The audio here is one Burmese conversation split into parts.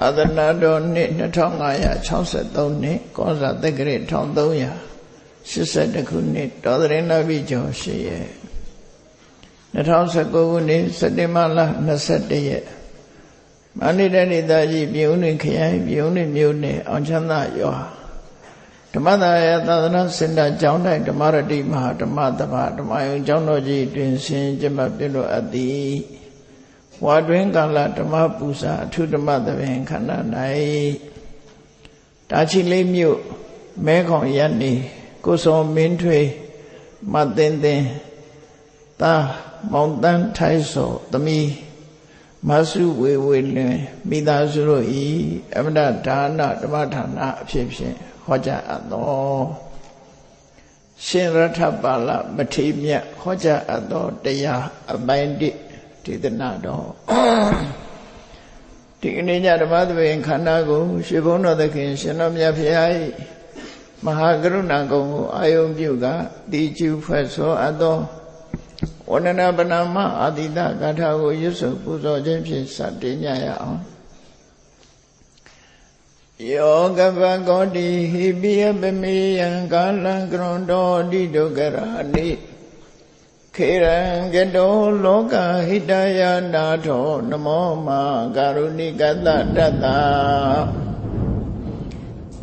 သာသနာတော်နှစ်2563နှစ်ကောဇာတက္ကရာ1382ခုနှစ်တော်သရင်လပိကျော်8ရက်2019ခုနှစ်စက်တင်ဘာလ21ရက်မန္တလေးတိုင်းဒေသကြီးပြည်ဦးလွင်ခရိုင်ပြည်ဦးလွင်မြို့နယ်အောင်ချမ်းသာရွာဓမ္မသာယသာသနာစင်တာကျောင်းတိုင်းဓမ္မရတိမဟာဓမ္မသဘာဓမ္မယုံကျောင်းတော်ကြီးတွင်ဆင်ကျင်းပပြုလုပ်အပ်သည်ဝါတွင်ကာလဓမ္မပူဇာအထုဓမ္မသဘင်ခန္ဓာ၌တာချီလေးမြို့မဲခေါင်ရပ်နေကိုစောမင်းထွေမသင်သင်သာမောင်တန်းထိုက်စောသမီးမဆုဝေဝေလွင်မိသားစုတို့ဤအမတဒါနဓမ္မဌာနအဖြစ်ဖြင့်ဟောကြားအပ်သောရှင်ရထပါဠမထေရမြတ်ဟောကြားအပ်သောတရားအပိုင်း1ဒေသနာတော်ဒီကနေ့ညဓမ္မသဘင်ခန္ဓာကိုရှင်ဘုန်းတော်သခင်ရှင်တော်မြတ်ဖရာ၏မဟာကရုဏာကုံကိုအာယုံပြုကတိကျူဖွဲ့ဆိုအပ်သောဝန္ဒနာပနာမအာတိတဂါထာကိုရွတ်ဆိုပူဇော်ခြင်းဖြင့်စတင်ကြရအောင်ယောကပကောတိဟိပိယပမေယံကာလံကရွန်တောတိဒုက္ခရာတိခေရံကတောလောကဟိတယနာထောနမောမာကာရုဏိကတတတ္တ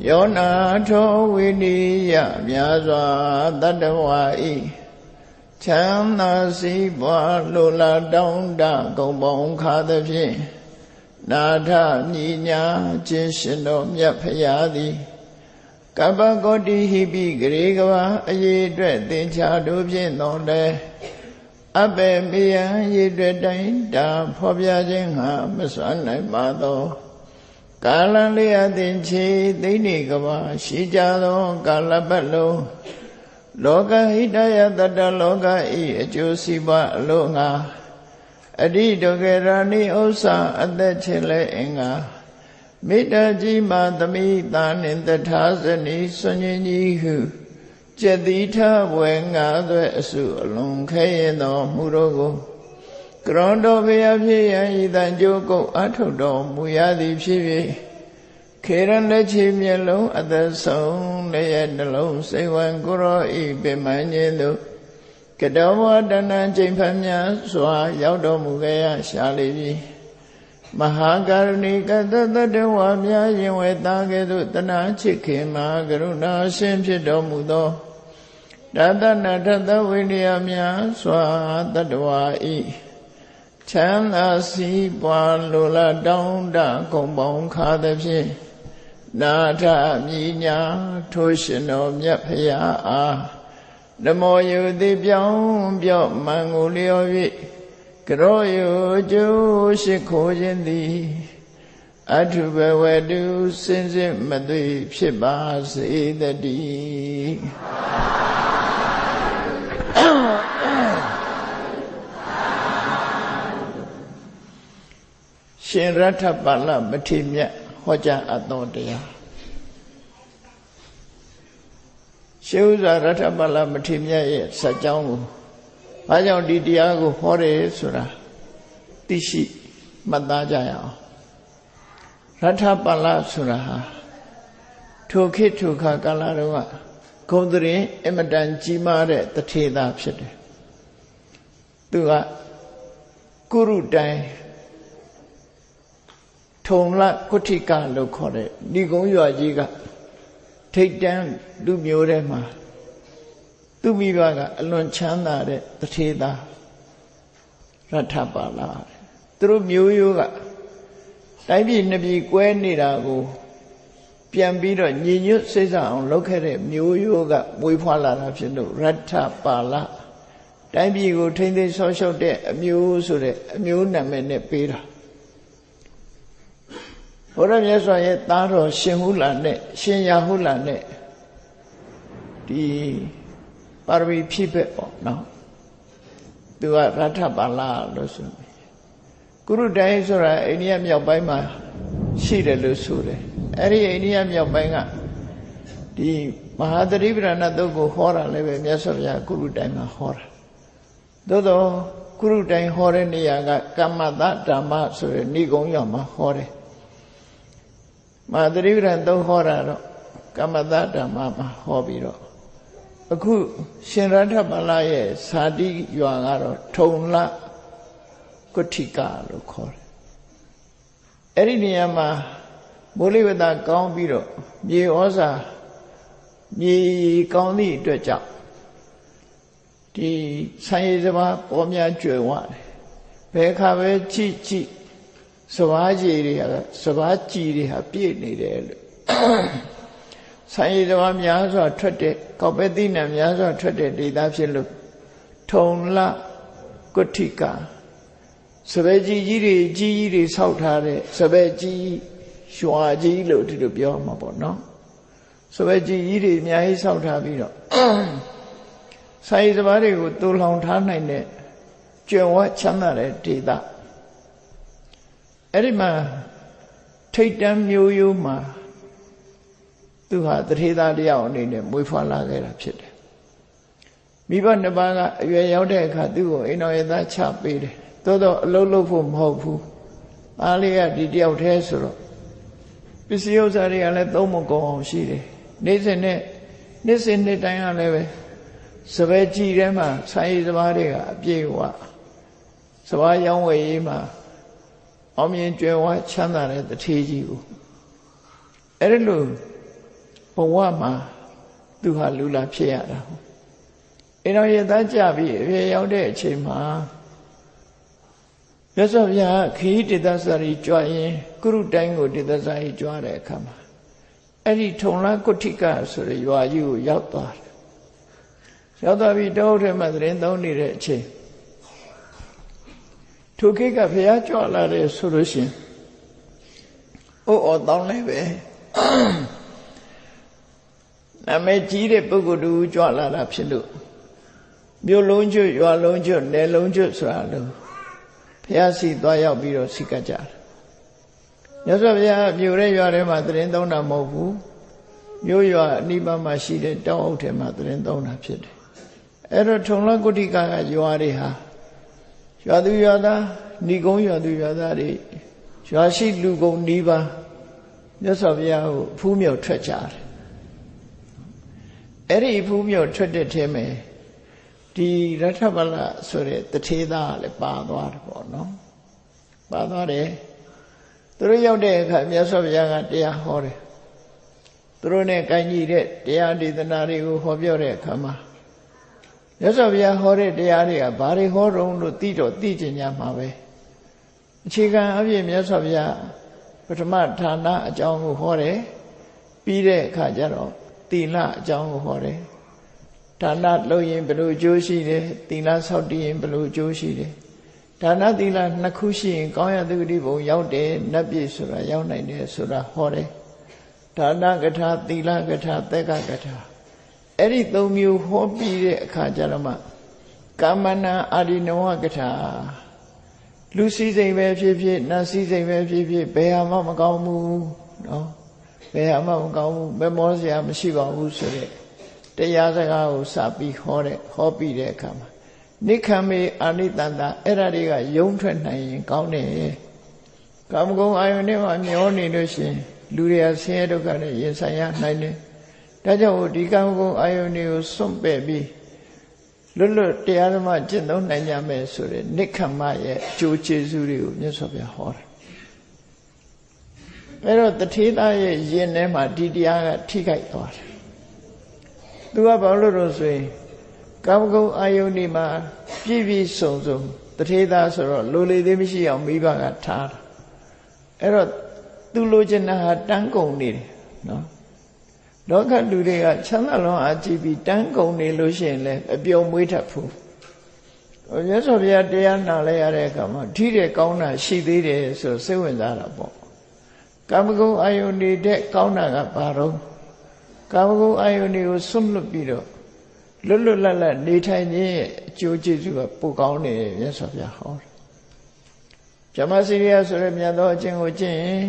ယောနာထောဝိနိယမြာစွာတတ္တဝါဤချမ်းသာစီးပွားလိုလားတောင်းတဂုံပေါင်းခါသဖြင့်နာထမြညာခြင်းရှင်တော်မြတ်ဖရာသည်ကပ္ပကောတိဟိပိဂရေကဘာအရေးအတွက်သင်္ချာတို့ဖြင့်တော်လဲအပေမေယံရေအတွက်တိုင်းတာဖော်ပြခြင်းဟာမစွမ်းနိုင်ပါသောကာလလေးအသင်ချေသိနေကဘာရှိကြသောကာလပတ်လုံးလောကဟိတယတတ္တလောကဤအကျိုးစီးပွားအလို့ငါအတိဒုက္ခရာနိဥစ္စာအသက်ချေလဲအင်္ဂါမေတ္တာကြီးမှသမိသာနှင့်တထာဇနီဆွန်ញကြီးဟုကျက်တိထဝေငါသွဲအစုအလုံးခဲရင်တော်မူတော်ကိုကရွန်တော်ဘုရားဖြစ်ရန်ဤတန်ကြိုးကုတ်အထုတ်တော်မူရသည်ဖြစ်၍ခေရလက်ချေမျက်လုံးအသက်ဆုံးလည်းရဲ့နှလုံးစိတ်ဝံကိုရောဤပင်မခြင်းတို့ကတောဘဝတဏ္ဍချိန်ဖန်များစွာရောက်တော်မူခဲ့ရရှာလိပြီမဟာကရုဏီကတတတဝါများရင်ဝေသားကဲ့သို့တနာချစ်ခင်မှာကရုဏာရှင်ဖြစ်တော်မူသောတတနာထသဝိနည်းများစွာတတဝါဤချမ်းသာစီးပွားလိုလားတောင်းတဂုံပေါင်းခါသဖြင့်နာထမြညာထိုရှင်တော်မြတ်ဖရာအားနမောယုတိပြောင်းပြော့မှန်ကိုလျော်၍ကရောယုကျိုးရှိခိုးခြင်းသည်အထုဘဝတုစင်စစ်မသွေဖြစ်ပါစေတည်းရှင်ရထပါဠမထေရမြတ်ဟောကြားအပ်သောတရားရှေးဥစွာရထပါဠမထေရမြတ်ရဲ့စကြောင်းကိုဘာကြောင့်ဒီတရားကိုဟောတယ်ဆိုတာသိရှိမှတ်သားကြရအောင်ရထပါဠဆိုတာဟာထိုခေတ်ထိုခါကာလတုန်းကဂုံတရင်အမတန်ကြီးမားတဲ့တထေသာဖြစ်တယ်သူကကုရုတိုင်ထုံလကုဋ္ဌိကလို့ခေါ်တဲ့ဒီကုန်းရွာကြီးကထိတ်တန်းလူမျိုးထဲမှာသူမိဘကအလွန်ချမ်းသာတဲ့တထေသာရထပါဠသူတို့မျိုးရိုးကတိုင်းပြည်နှစ်ပြည်ကွဲနေတာကိုပြန်ပြီးတော့ညီညွတ်စိတ်ဆအောင်လုပ်ခဲ့တဲ့မျိုးရိုးကမွေးဖွားလာတာဖြစ်လို့ရထပါဠတိုင်းပြည်ကိုထိမ့်သိမ်းဆောက်ရှုပ်တဲ့အမျိုးဆိုတဲ့အမျိုးနာမည်နဲ့ပေးတာဘုရားမြတ်စွာရဲ့သားတော်ရှင်ဟုလာနဲ့ရှင်ရာဟုလာနဲ့ဒီပါရမီဖြည့်ဘက်ပေါ့နော်သူကရထပါဠလို့ဆိုတယ်ကုရုတိုင်ဆိုတာအိန္ဒိယမြောက်ပိုင်းမှာရှိတယ်လို့ဆိုတယ်အဲ့ဒီအိန္ဒိယမြောက်ပိုင်းကဒီမဟာသတိပ္ပဏသုတ်ကိုဟောတာလည်းပဲမြတ်စွာဘုရားကုရုတိုင်မှာဟောတာသို့တော့ကုရုတိုင်ဟောတဲ့နေရာကကမ္မတဓမ္မဆိုတဲ့ဏိဂုံးရွာမှာဟောတယ် မာသတိပဋ္ဌာန်သုံးဟောတာတော့ကမ္မတဓမ္မမှာဟောပြီးတော့အခုရှင်ရထပါဠရဲ့ဇာတိရွာကတော့ထုံလကုဋ္ဌိကလို့ခေါ်တယ်အဲ့ဒီနေရာမှာမိုးလေဝသကောင်းပြီးတော့မြေဩဇာမြေကောင်းသည့်အတွက်ကြောင့်ဒီဆံရည်စပါးပေါ်များကျွယ်ဝတယ်ဘယ်ခါပဲကြည့်စပါးကြီးတွေကစပါးကြည်တွေဟာပြည့်နေတယ်လို့ဆံရည်စပါးများစွာထွက်တဲ့ကောက်ပဲသီးနှံများစွာထွက်တဲ့ဒေသဖြစ်လို့ထုံလကုဋ္ဌိကစပယ်ကြီးတွေဆောက်ထားတဲ့စပယ်ကြီးရွာကြီးလို့ဒီလိုပြောမှာပေါ့နော်စပယ်ကြီးတွေအများကြီးဆောက်ထားပြီးတော့ဆံရည်စပါးတွေကိုတူလောင်ထားနိုင်တဲ့ကျွယ်ဝချမ်းသာတဲ့ဒေသအဲ့ဒီမှာထိတ်တန်းမျိုးရိုးမှာသူဟာတထေသားတယောက်အနေနဲ့မွေးဖွားလာခဲ့တာဖြစ်တယ်မိဘနှစ်ပါးကအရွယ်ရောက်တဲ့အခါသူ့ကိုအိမ်တော်ရဲ့သားချပေးတယ်သို့တော့အလုပ်လုပ်ဖို့မဟုတ်ဘူးသားလေးကဒီတယောက်တည်းဆိုတော့ပစ္စည်းဥစ္စာတွေကလည်းသုံးမကုန်အောင်ရှိတယ်နေ့စဉ်နှစ်တိုင်းကလည်းပဲစပယ်ကြီးထဲမှာဆံရည်စပါးတွေကအပြည့်ဝစပါးရောင်းဝယ်ရေးမှာအောင်မြင်ကြွယ်ဝချမ်းသာတဲ့တထေးကြီးကိုအဲ့ဒီလိုဘဝမှာသူဟာလူလာဖြစ်ရတာအိမ်တော်ရဲ့သားကြပြီးအပြေရောက်တဲ့အချိန်မှာမြတ်စွာဘုရားခရီးဒေသစာရီကြွရင်ကုရုတိုင်းကိုဒေသစာရီကြွတဲ့အခါမှာအဲ့ဒီထုံလကုဋ္ဌိကဆိုတဲ့ရွာကြီးကိုရောက်သွားတယ်ရောက်သွားပြီးတောထဲမှာသတင်းသုံးနေတဲ့အချိန်ထိုခေတ်ကဘုရားကြွလာတယ်ဆိုလို့ရှိရင်တောင်းလိုက်ပဲနာမည်ကြီးတဲ့ပုဂ္ဂိုလ်တူကြွလာတာဖြစ်လို့မြို့လုံးကျွတ်ရွာလုံးကျွတ်နယ်လုံးကျွတ်ဆိုတာလို့ဘုရားစီသွားရောက်ပြီးတော့စီကကြတယ်မြတ်စွာဘုရားမြို့ရဲရွာထဲမှာသတင်းသုံးတာမဟုတ်ဘူးမြို့ရွာအနိဗ္ဗာန်မှာရှိတဲ့တောအုပ်ထဲမှာသတင်းသုံးတာဖြစ်တယ်အဲ့တော့ထုံလကုဋ္ဌိကရွာတွေဟာရွာသူရွာသားဏီကုန်းရွာသူရွာသားတွေရွာရှိလူကုန်နီးပါးမြတ်စွာဘုရားကိုဖူးမြော်ထွက်ကြတယ်အဲ့ဒီဖူးမြော်ထွက်တဲ့ထဲမှာဒီရထဗလဆိုတဲ့တထေးသားကလည်းပါသွားတယ်ပေါ့နော်ပါသွားတယ်သူတို့ရောက်တဲ့အခါမြတ်စွာဘုရားကတရားဟောတယ်သူတို့နဲ့ကိုင်ညီတဲ့တရားဒေသနာတွေကိုဟောပြောတဲ့အခါမှာမြတ်စွာဘုရားဟောတဲ့တရားတွေကဘာတွေဟောတုံးလို့သိတော့သိကျင်ကြမှာပဲအခြေခံအဖြစ်မြတ်စွာဘုရားပထမဌာနအကြောင်းကိုဟောတယ်ပြီးတဲ့အခါကျတော့သီလအကြောင်းကိုဟောတယ်ဒါနလုပ်ရင်ဘယ်လိုအကျိုးရှိတယ်သီလဆောက်တည်ရင်ဘယ်လိုအကျိုးရှိတယ်ဒါနသီလနှစ်ခုရှိရင်ကောင်းရသုဂတိဘုံရောက်တယ်နတ်ပြည်ဆိုတာရောက်နိုင်တယ်ဆိုတာဟောတယ်ဒါနကထာသီလကထာသက်ကကထာအဲ့ဒီသုံးမျိုးဟောပြီးတဲ့အခါကျတော့မှကာမနာအာရိနဝကထာလူစည်းစိမ်ပဲဖြစ်ဖြစ်နတ်စည်းစိမ်ပဲဖြစ်ဖြစ်ဘယ်ဟာမှမကောင်းဘူးနော်ဘယ်ဟာမှမကောင်းဘူးမမောစရာမရှိပါဘူးဆိုတဲ့တရားစကားကိုစပြီးဟောပြီးတဲ့အခါမှာနိခမေအာနိတန္တအဲ့ဒါတွေကယုံထွက်နိုင်ရင်ကောင်းတယ်ကာမဂုဏ်အာယုန်နဲ့မှမျောနေလို့ရှိရင်လူတွေကဆင်းရဲဒုက္ခနဲ့ရင်ဆိုင်ရနိုင်တယ်ဒါကြောင့်ဒီကာမဂုဏ်အာယုန်တွေကိုစွန့်ပယ်ပြီးလွတ်တရားဓမ္မကျင့်သုံးနိုင်ကြမယ်ဆိုတဲ့နိခမရဲ့အကျိုးကျေးဇူးတွေကိုမြတ်စွာဘုရားဟောတယ်အဲ့တော့တထေးသားရဲ့ယင်ထဲမှာဒီတရားကထိခိုက်သွားတယ်သူကဘာလို့လို့ဆိုရင်ကာမဂုဏ်အာယုန်ဒီမှာပြည့်စုံတထေးသားဆိုတော့လိုလေသေးမရှိအောင်မိဘကထားတာအဲ့တော့သူလိုချင်တာဟာတန်းကုန်နေတယ်နော်လောကလူတွေကချမ်းသာလွန်အားကြီးပြီးတန်းကုန်နေလို့ရှိရင်လည်းအပြုံမွေးတတ်ဘူးမြတ်စွာဘုရားတရားနာလဲရတဲ့အခါမှာဓိတဲ့ကောင်းတာရှိသေးတယ်ဆိုစိတ်ဝင်စားတာပေါ့ကာမဂုဏ်အာယုန်တဲ့ကောင်းတာကဘာတော့ကာမဂုဏ်အာယုန်ကိုဆွတ်လွတ်ပြီးတော့လွတ်လွတ်လပ်လပ်နေထိုင်ခြင်းရဲ့အကျိုးကျေးဇူးကပိုကောင်းတယ်မြတ်စွာဘုရားဟောတယ်ဗြဟ္မစီရိယဆိုတဲ့မြတ်သောအကျင့်ကိုကျင့်ရင်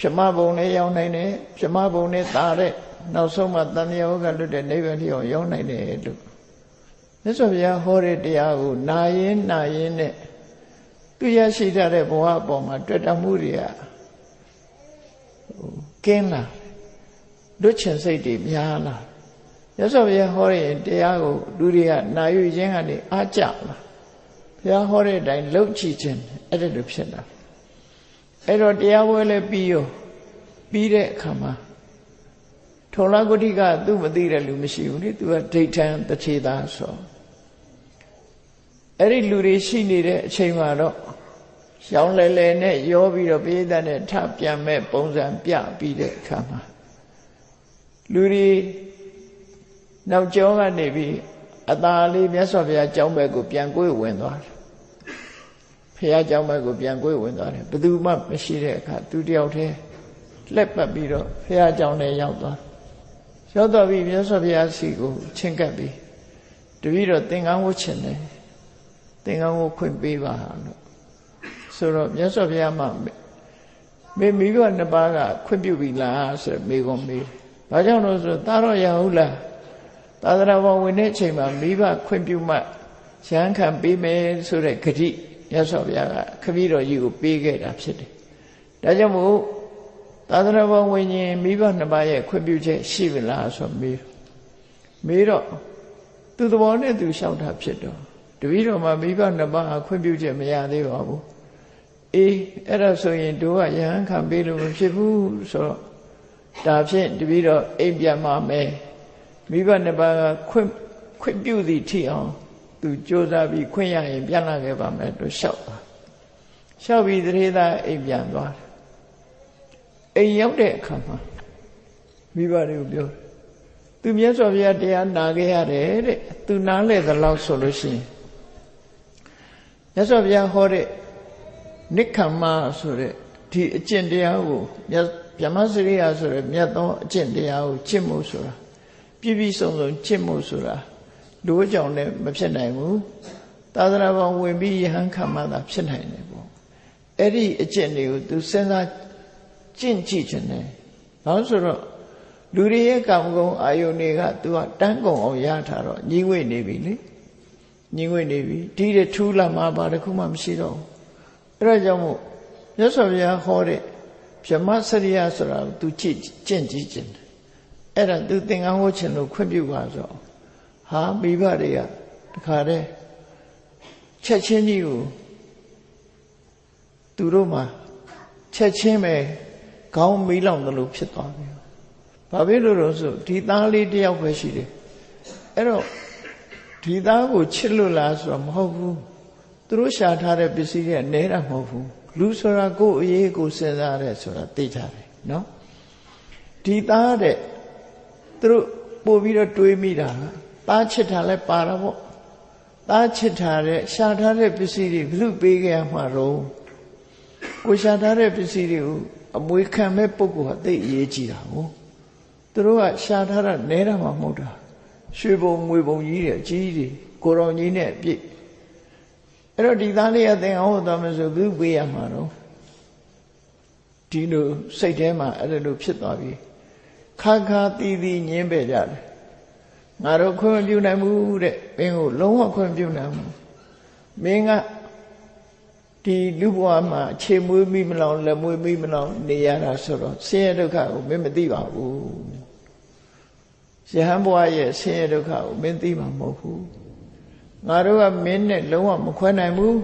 ဗြဟ္မဘုံနဲ့ရောက်နိုင်တယ်ဗြဟ္မဘုံနဲ့သာတဲ့နောက်ဆုံးမှတန်မြတ်ဝကလွတ်တဲ့နိဗ္ဗာန်လျောက်ရောက်နိုင်တယ်လို့မြတ်စွာဘုရားဟောတဲ့တရားကိုနာရင်နဲ့သူရရှိတဲ့ဘဝအပေါ်မှာတွေ့တာမှုတွေက ကင်းလာလွတ်ချင်စိတ်တွေများလာမြတ်စွာဘုရားဟောတဲ့တရားကိုလူတွေကနာယူခြင်းကနေအားကျလာဘုရားဟောတဲ့အတိုင်းလှုပ်ချခြင်းအဲ့ဒါလိုဖြစ်လာအဲ့တော့တရားပွဲလည်းပြီးရောပြီးတဲ့အခါမှာထုံလာဂုတိကသူ့မသိတဲ့လူမရှိဘူးလေသူကဒိဋ္ဌံတထေသာဆိုအဲ့ဒီလူတွေရှိနေတဲ့အချိန်မှာတော့ရောင်းလဲလဲနဲ့ရောပြီးတော့ပိဋကနဲ့ထပြန်မဲ့ပုံစံပြပြီးတဲ့အခါမှာလူတွေနောက်ကျောင်းကနေပြီးအသာလေးမြတ်စွာဘုရားကျောင်းဘက်ကိုပြန်ကိုယ်ဝင်သွားတယ်ဘုရားကျောင်းဘက်ကိုပြန်ကိုယ်ဝင်သွားတယ်ဘယ်သူမှမရှိတဲ့အခါသူတယောက်တည်းလက်ပတ်ပြီးတော့ဘုရားကျောင်းထဲရောက်သွားရောက်တော့ပြီးမြတ်စွာဘုရားစီကိုချဉ်ကပ်ပြီးတပည့်တော်သင်္ကန်းဝတ်ချင်တယ်သင်္ကန်းဝတ်ခွင့်ပေးပါလို့ဆိုတော့မြတ်စွာဘုရားမှမိဘနှစ်ပါးကခွင့်ပြုပြီလားဆိုမေကွန်မေးဘာကြောင့်လို့ဆိုသားတော်ရဟုတ်လားသာသနာ့ဘဝဝင်တဲ့အချိန်မှာမိဘခွင့်ပြုမှရဟန်းခံပေးမယ်ဆိုတဲ့ဂတိမြတ်စွာဘုရားကခမည်းတော်ကြီးကိုပေးခဲ့တာဖြစ်တယ်ဒါကြောင့်မို့သာသနာ့ဘဝဝင်ရင်မိဘနှစ်ပါးရဲ့ခွင့်ပြုချက်ရှိပြီလားဆိုမေးတော့သူသဘောနဲ့သူလျှောက်တာဖြစ်တော့တပည့်တော်မှာမိဘနှစ်ပါးခွင့်ပြုချက်မရသေးပါဘူးအေးအဲ့ဒါဆိုရင်တို့ကယဟန်ခံပေးလို့မဖြစ်ဘူးဆိုတော့ဒါဖြင့်တပည့်တော်အိမ်ပြန်มาမယ်မိဘနှစ်ပါးကခွင့်ပြုသည်ထိအောင်သူကြိုးစားပြီးခွင့်ရရင်ပြန်လာခဲ့ပါမယ်လို့လျှောက်ပြီးသတိသားအိမ်ပြန်သွားတယ်အိမ်ရောက်တဲ့အခါမှာမိဘတွေကိုပြောသူမြတ်စွာဘုရားတရားနာခဲ့ရတယ်တဲ့သူနားလဲသလောက်ဆိုလို့ရှိရင်မြတ်စွာဘုရားဟောတဲ့နိက္ခမ္မဆိုတဲ့ဒီအကျင့်တရားကိုဗြဟ္မစရိယဆိုတဲ့မြတ်သောအကျင့်တရားကိုကျင့်မှုဆိုတာပြည့်ပြည့်စုံစုံကျင့်မှုဆိုတာလူ့ကြောင့်လည်းမဖြစ်နိုင်ဘူးသာသနာ့ဘောင်ဝင်ပြီးယဟန်ခံမှသာဖြစ်နိုင်တယ်ပေါ့အဲ့ဒီအကျင့်တွေကိုသူစဉ်းစားကျင့်ကြည့်ခြင်းနဲ့ဘာလို့ဆိုတော့လူတွေရဲ့ကာမဂုဏ်အာယုန်တွေကသူကတန်းကုန်အောင်ရထားတော့ညီငွေ့နေပြီလေညီငွေ့နေပြီဒီတဲ့ထူးလာမှာဘာတစ်ခုမှမရှိတော့ဘူးအဲ့ဒါကြောင့်မို့မြတ်စွာဘုရားဟောတဲ့ဗြဟ္မစရိယဆိုတာကိုသူကျင့်ကြည့်ခြင်းအဲ့ဒါသူသင်္ကန်းဝတ်ခြင်းလို့ခွင့်ပြုပါဆိုဟာမိဘတွေကတခါတည်းချက်ချင်းကြီးကိုသူတို့မှာချက်ချင်းပဲခေါင်းမီးလောင်တယ်လို့ဖြစ်သွားပြီဘာဖြစ်လို့လဲဆိုဒီသားလေးတယောက်ပဲရှိတယ်အဲ့တော့ဒီသားကိုချစ်လို့လားဆိုတော့မဟုတ်ဘူးသူတို့ရှာထားတဲ့ပစ္စည်းတွေကနဲတာမဟုတ်ဘူးလူဆိုတာကိုယ်အရေးကိုစဉ်းစားရဲဆိုတာသိကြတယ်နော်ဒီသားတဲ့သူတို့ပို့ပြီးတော့တွေးမိတာသားချစ်တာလဲပါတာပေါ့သားချစ်တာတဲ့ရှာထားတဲ့ပစ္စည်းတွေဘယ်လိုပေးခဲ့ရမှာတော့ကိုရှာထားတဲ့ပစ္စည်းတွေကိုအမွေခံမဲ့ပုဂ္ဂိုလ်ဟာသိအရေးကြီးတာကိုသူတို့ကရှာထားတာနဲတာမှမဟုတ်တာရွှေဘုံငွေဘုံကြီးတွေအကြီးကြီးကိုရောင်ကြီးနဲ့အပြည့်အဲ့တော့ဒီသားလေးကသင်အောင်ဟောသွားမယ်ဆိုဘူးပေးရမှာတော့ဒီလိုစိတ်ထဲမှာအဲ့လိုဖြစ်သွားပြီခါခါတီးတီးညင်းပဲကြတယ်ငါတို့ခွင့်မပြုနိုင်ဘူးတဲ့မင်းကိုလုံးဝခွင့်ပြုနိုင်ဘူးမင်းကဒီလူဘဝမှာခြေမွေးမိမလောက်လက်မွေးမိမလောက်နေရတာဆိုတော့ဆင်းရဲဒုက္ခကိုမင်းမသိပါဘူးယဟန်ဘဝရဲ့ဆင်းရဲဒုက္ခကိုမင်းသိမှာမဟုတ်ဘူးငါတို့ကမင်းနဲ့လုံးဝမခွဲနိုင်ဘူး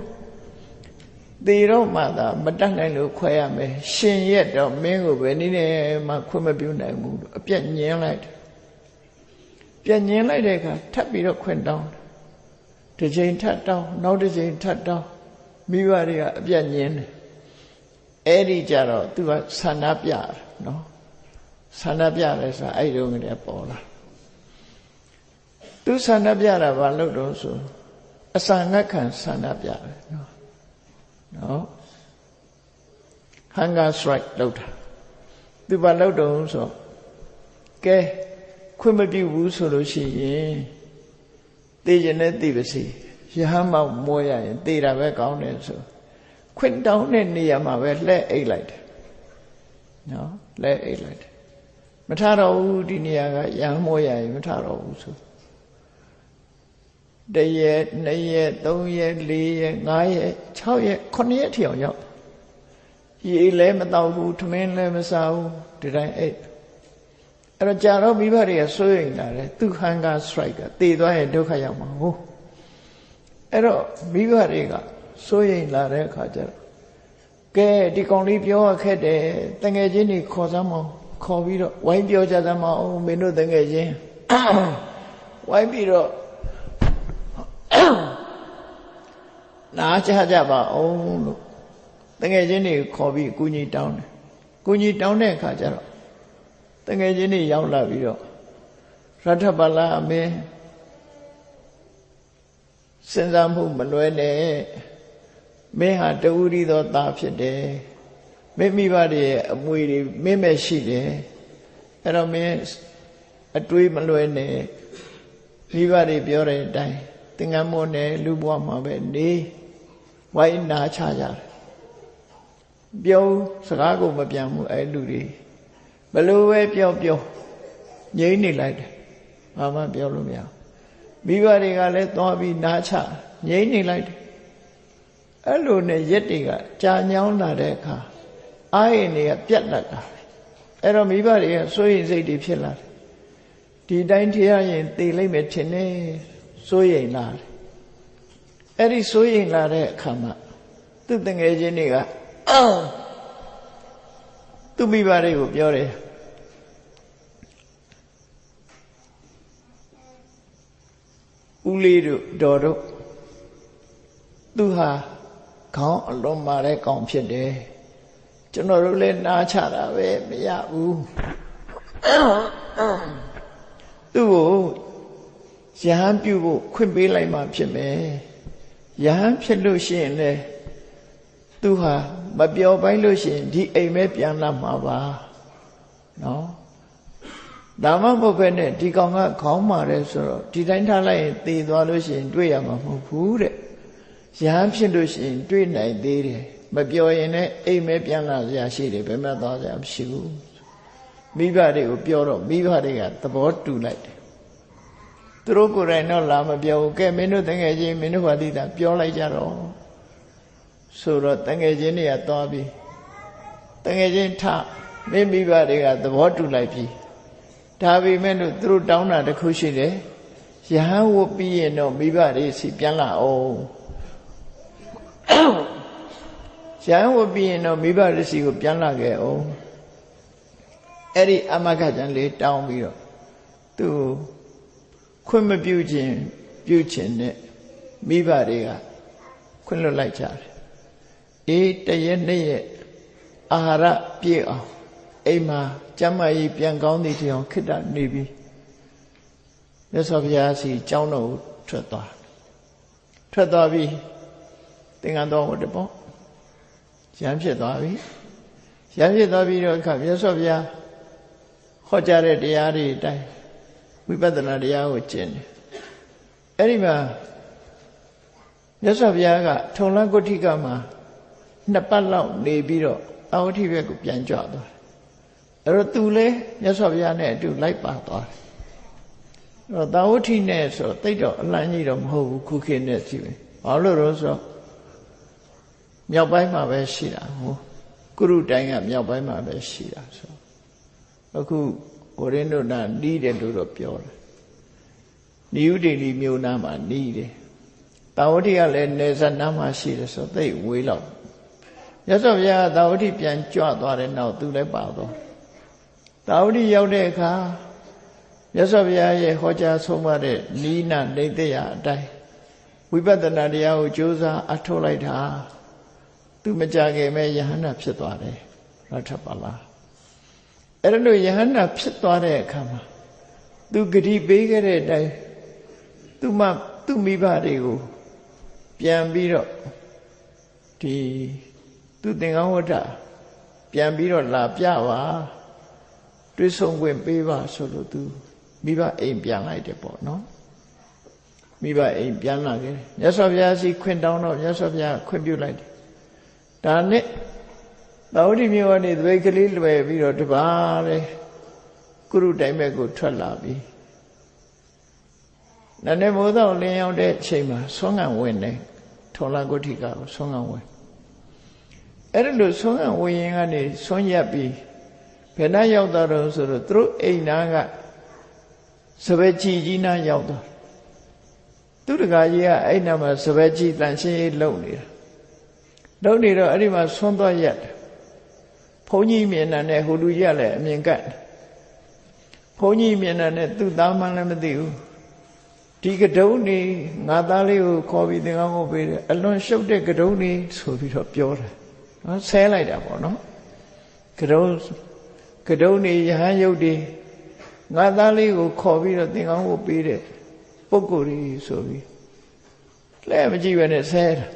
သေတော့မှသာမတတ်နိုင်လို့ခွဲရမယ်ရှင်ရက်တော့မင်းကိုပဲနည်းနဲ့မှခွင့်မပြုနိုင်ဘူးအပြတ်ညင်းလိုက်တယ်ပြတ်ညင်းလိုက်တဲ့အခါထပ်ပြီးတော့ခွင့်တောင်းတစ်ချိန်ထပ်တောင်းနောက်တစ်ချိန်ထပ်တောင်းမိဘတွေကအပြတ်ညင်းတယ်အဲ့ဒီကြတော့သူကဆန္ဒပြတယ်နော်ဆန္ဒပြတယ်ဆိုတာအဲ့ဒီကလေးပေါ်လာသူဆန္ဒပြတာဘာလို့တော့ဆိုအစငတ်ခံဆန္ဒပြတယ်နော် hunger strike လုပ်တာသူဘာလုပ်တော့ဆိုကဲခွင့်မပြုဘူးဆိုလို့ရှိရင်သိကျင်တဲ့သိပါစေယဟန်မောက်မွေးရရင်သိတာပဲကောင်းတယ်ဆိုခွင့်တောင်းတဲ့နေရာမှာပဲလှဲ့အိတ်လိုက်တယ်နော်လှဲ့အိတ်လိုက်တယ်မထတော့ဘူးဒီနေရာကယဟန်မွေးရရင်မထတော့ဘူးဆို1ရက်2ရက်3ရက်4ရက်5ရက်6ရက်9ရက်ထိအောင်ရောက် ရေလည်းမတောက်ဘူးထမင်းလည်းမစားဘူးဒီတိုင်းအဲ့တော့ကြာတော့မိဘတွေကစိုးရိမ်လာတယ်သူဟန်ကာ strike ကတည်သွားရင်ဒုက္ခရောက်မှာဟုတ်အဲ့တော့မိဘတွေကစိုးရိမ်လာတဲ့အခါကျတော့ကဲဒီကောင်လေးပြောရခက်တယ်တငယ်ချင်းတွေခေါ်စမ်းမအောင်ခေါ်ပြီးတော့ဝိုင်းပြောကြစမ်းမအောင်မင်းတို့တငယ်ချင်းဝိုင်းပြီးတော့နားချကြပါအောင်လို့တငယ်ချင်းတွေခေါ်ပြီးအကူကြီးတောင်းတယ်အကူကြီးတောင်းတဲ့အခါကျတော့တငယ်ချင်းတွေရောက်လာပြီးတော့ရထပလာအမင်းစဉ်းစားမှုမလွဲနဲ့မင်းဟာတဝူရီသောသားဖြစ်တယ်မင်းမိဘတွေရဲ့အမွေတွေမင်းမဲ့ရှိတယ်အဲ့တော့မင်းအတွေးမလွဲနဲ့မိဘတွေပြောတဲ့အတိုင်းသင်္ကန်းမိုးနဲ့လူဘဝမှာပဲနေဝိုင်းနာချကြတယ်ပြောစကားကိုမပြန်ဘူးအဲ့လူတွေဘလို့ပဲပြောငြိမ့်နေလိုက်တယ်ဘာမှပြောလို့မရမိဘတွေကလည်းသွားပြီးနားချငြိမ့်နေလိုက်တယ်အဲ့လိုနဲ့ရက်တွေကကြာညောင်းလာတဲ့အခါအာရင်တွေကပြတ်လာတာအဲ့တော့မိဘတွေကစိုးရိမ်စိတ်တွေဖြစ်လာတယ်ဒီတိုင်းထရရင်သေလိုက်မယ်ထင်တယ်စိုးရိမ်လာတယ်အဲ့ဒီစိုးရိမ်လာတဲ့အခါမှာသူ့တငယ်ချင်းတွေကသူ့မိဘတွေကိုပြောတယ်ဦးလေးတို့တော်တို့သူဟာခေါင်းအလုံးမာတဲ့ကောင်ဖြစ်တယ်ကျွန်တော်တို့လည်းနားချတာပဲမရဘူးသူ့ကိုယဟန်ပြုဖို့ခွင့်ပေးလိုက်မှဖြစ်မယ်ယဟန်ဖြစ်လို့ရှိရင်လည်းသူဟာမပြောပိုင်းလို့ရှိရင်ဒီအိမ်ပဲပြန်လာမှာပါနော်ဒါမှမဟုတ်ပဲနဲ့ဒီကောင်ကခေါင်းမာတယ်ဆိုတော့ဒီတိုင်းထားလိုက်ရင်သေသွားလို့ရှိရင်တွေ့ရမှာမဟုတ်ဘူးတဲ့ယဟန်ဖြစ်လို့ရှိရင်တွေ့နိုင်သေးတယ်မပြောရင်လည်းအိမ်ပဲပြန်လာစရာရှိတယ်ဘယ်မှသွားစရာမရှိဘူးမိဘတွေကိုပြောတော့မိဘတွေကသဘောတူလိုက်တယ်သူတို့ကိုယ်တိုင်တော့လာမပြောဘူးကဲမင်းတို့တငယ်ချင်းမင်းတို့ဘာသိတာပြောလိုက်ကြတော့ဆိုတော့တငယ်ချင်းတွေကသွားပြီးတငယ်ချင်းထမင်းမိဘတွေကသဘောတူလိုက်ပြီဒါပေမဲ့လို့သူတို့တောင်းတာတစ်ခုရှိတယ်ယဟန်ဝတ်ပြီးရင်တော့မိဘတွေစီပြန်လာအောင်ယဟန်ဝတ်ပြီးရင်တော့မိဘတွေစီကိုပြန်လာခဲ့အောင်အဲ့ဒီအမဂ္ဂကျန်လေးတောင်းပြီးတော့သူခွင့်မပြုခြင်းနဲ့မိဘတွေကခွင့်လွတ်လိုက်ကြတယ်အေးတရက်နှစ်ရက်အာဟာရပြည့်အောင်အိမ်မှာကျမ်းမာရေးပြန်ကောင်းသည့်တည်းအောင်ခိတ္တနေပြီးမြတ်စွာဘုရားစီကျောင်းတော်ကိုထွက်သွားပြီးသင်္ကန်းတော်ဝတ်တယ်ပေါ့ရံဖြစ်သွားပြီတော့အခါမြတ်စွာဘုရားဟောကြားတဲ့တရားတွေအတိုင်းဝိပဿနာတရားကိုကျင့်တယ်အဲ့ဒီမှာမြတ်စွာဘုရားကထုံလကုဋ္ဌိကမှာ2ပတ်လောက်နေပြီးတော့အာဝဋ္ဌိဘက်ကိုပြန်ကြွသွားတယ်အဲ့တော့သူလည်းမြတ်စွာဘုရားနဲ့အတူလိုက်ပါသွားတယ်အဲ့တော့သာဝဋ္ဌိနဲ့ဆိုတိတ်တော့အလန့်ကြီးတော့မဟုတ်ဘူးခုခေတ်နဲ့ကြည့်ပဲဘာလို့လဲဆိုတော့မြောက်ပိုင်းမှာပဲရှိတာဟုတ်ကုရုတိုင်းကမြောက်ပိုင်းမှာပဲရှိတာဆိုအခုကိုရင်းတို့ကနီးတယ်လို့တော့ပြောတယ်နိယုဒေလီမြို့နားမှာနီးတယ်သာဝတိကလည်းနေဇနားမှာရှိတယ်ဆိုသိဝေးလောက်မြတ်စွာဘုရားသာဝတိပြန်ကြွသွားတဲ့နောက်သူလည်းပါတော့သာဝတိရောက်တဲ့အခါမြတ်စွာဘုရားရဲ့ဟောကြားဆုံးမတဲ့နိနာနေတ္တရာအတိုင်းဝိပဿနာတရားကိုကြိုးစားအထောက်လိုက်တာသူမကြခင်မဲ့ယဟန္တာဖြစ်သွားတယ်ရထပလာအဲ့လိုယဟန္တာဖြစ်သွားတဲ့အခါမှာသူဂတိပေးခဲ့တဲ့အတိုင်းသူမိဘတွေကိုပြန်ပြီးတော့ဒီသူသင်္ကန်းဝတ္တပြန်ပြီးတော့လာပြပါတွေးဆုံခွင့်ပေးပါဆိုလို့သူမိဘအိမ်ပြန်လိုက်တယ်ပေါ့နော်မိဘအိမ်ပြန်လာခဲ့တယ်မြတ်စွာဘုရားစီခွင့်တောင်းတော့မြတ်စွာဘုရားခွင့်ပြုလိုက်တယ်ဒါနဲ့သာဝတိမြို့ကနေသပိတ်ကလေးလွယ်ပြီးတော့တပါးလေကုရုတိုင်းဘက်ကိုထွက်လာပြီနည်းနည်းမိုးတော့လင်းရောက်တဲ့အချိန်မှာဆွမ်းငံဝင်တယ်ထော်လာကုဋ္ဌိကကိုဆွမ်းငံဝင် အဲ့ဒါလို့ဆုံးရဝိရင်ကနေဆုံးရက်ပြီးဘယ်နှရောက်တော့ဆိုတော့သူတို့အိမ်နာကစပယ်ကြီးနာရောက်တော့သူတကာကြီးကအဲ့နာမှာစပယ်ကြီးတန်ရှင်းရေးလုပ်နေတာလုပ်နေတော့အဲ့ဒီမှာဆွမ်းသွားရက်ဘုန်းကြီးမြင်တဲ့ဟိုလူကြီးကလည်းအမြင်ကတ်ဘုန်းကြီးမြင်တဲ့သူ့သားမှလည်းမသိဘူးဒီကတုံးနေငါသားလေးကိုခေါ်ပြီးသင်္ကန်းဝတ်ပေးတယ်အလွန်ရှုပ်တဲ့ကတုံးနေဆိုပြီးတော့ပြောတယ်နော်ဆဲလိုက်တာပေါ့နော်ကတုံးနေယဟန်ယုတ်ဒီငါသားလေးကိုခေါ်ပြီးတော့သင်္ကန်းဝတ်ပေးတဲ့ပုဂ္ဂိုလ်ကြီးဆိုပြီးလဲမကြည့်ပဲနဲ့ဆဲတာ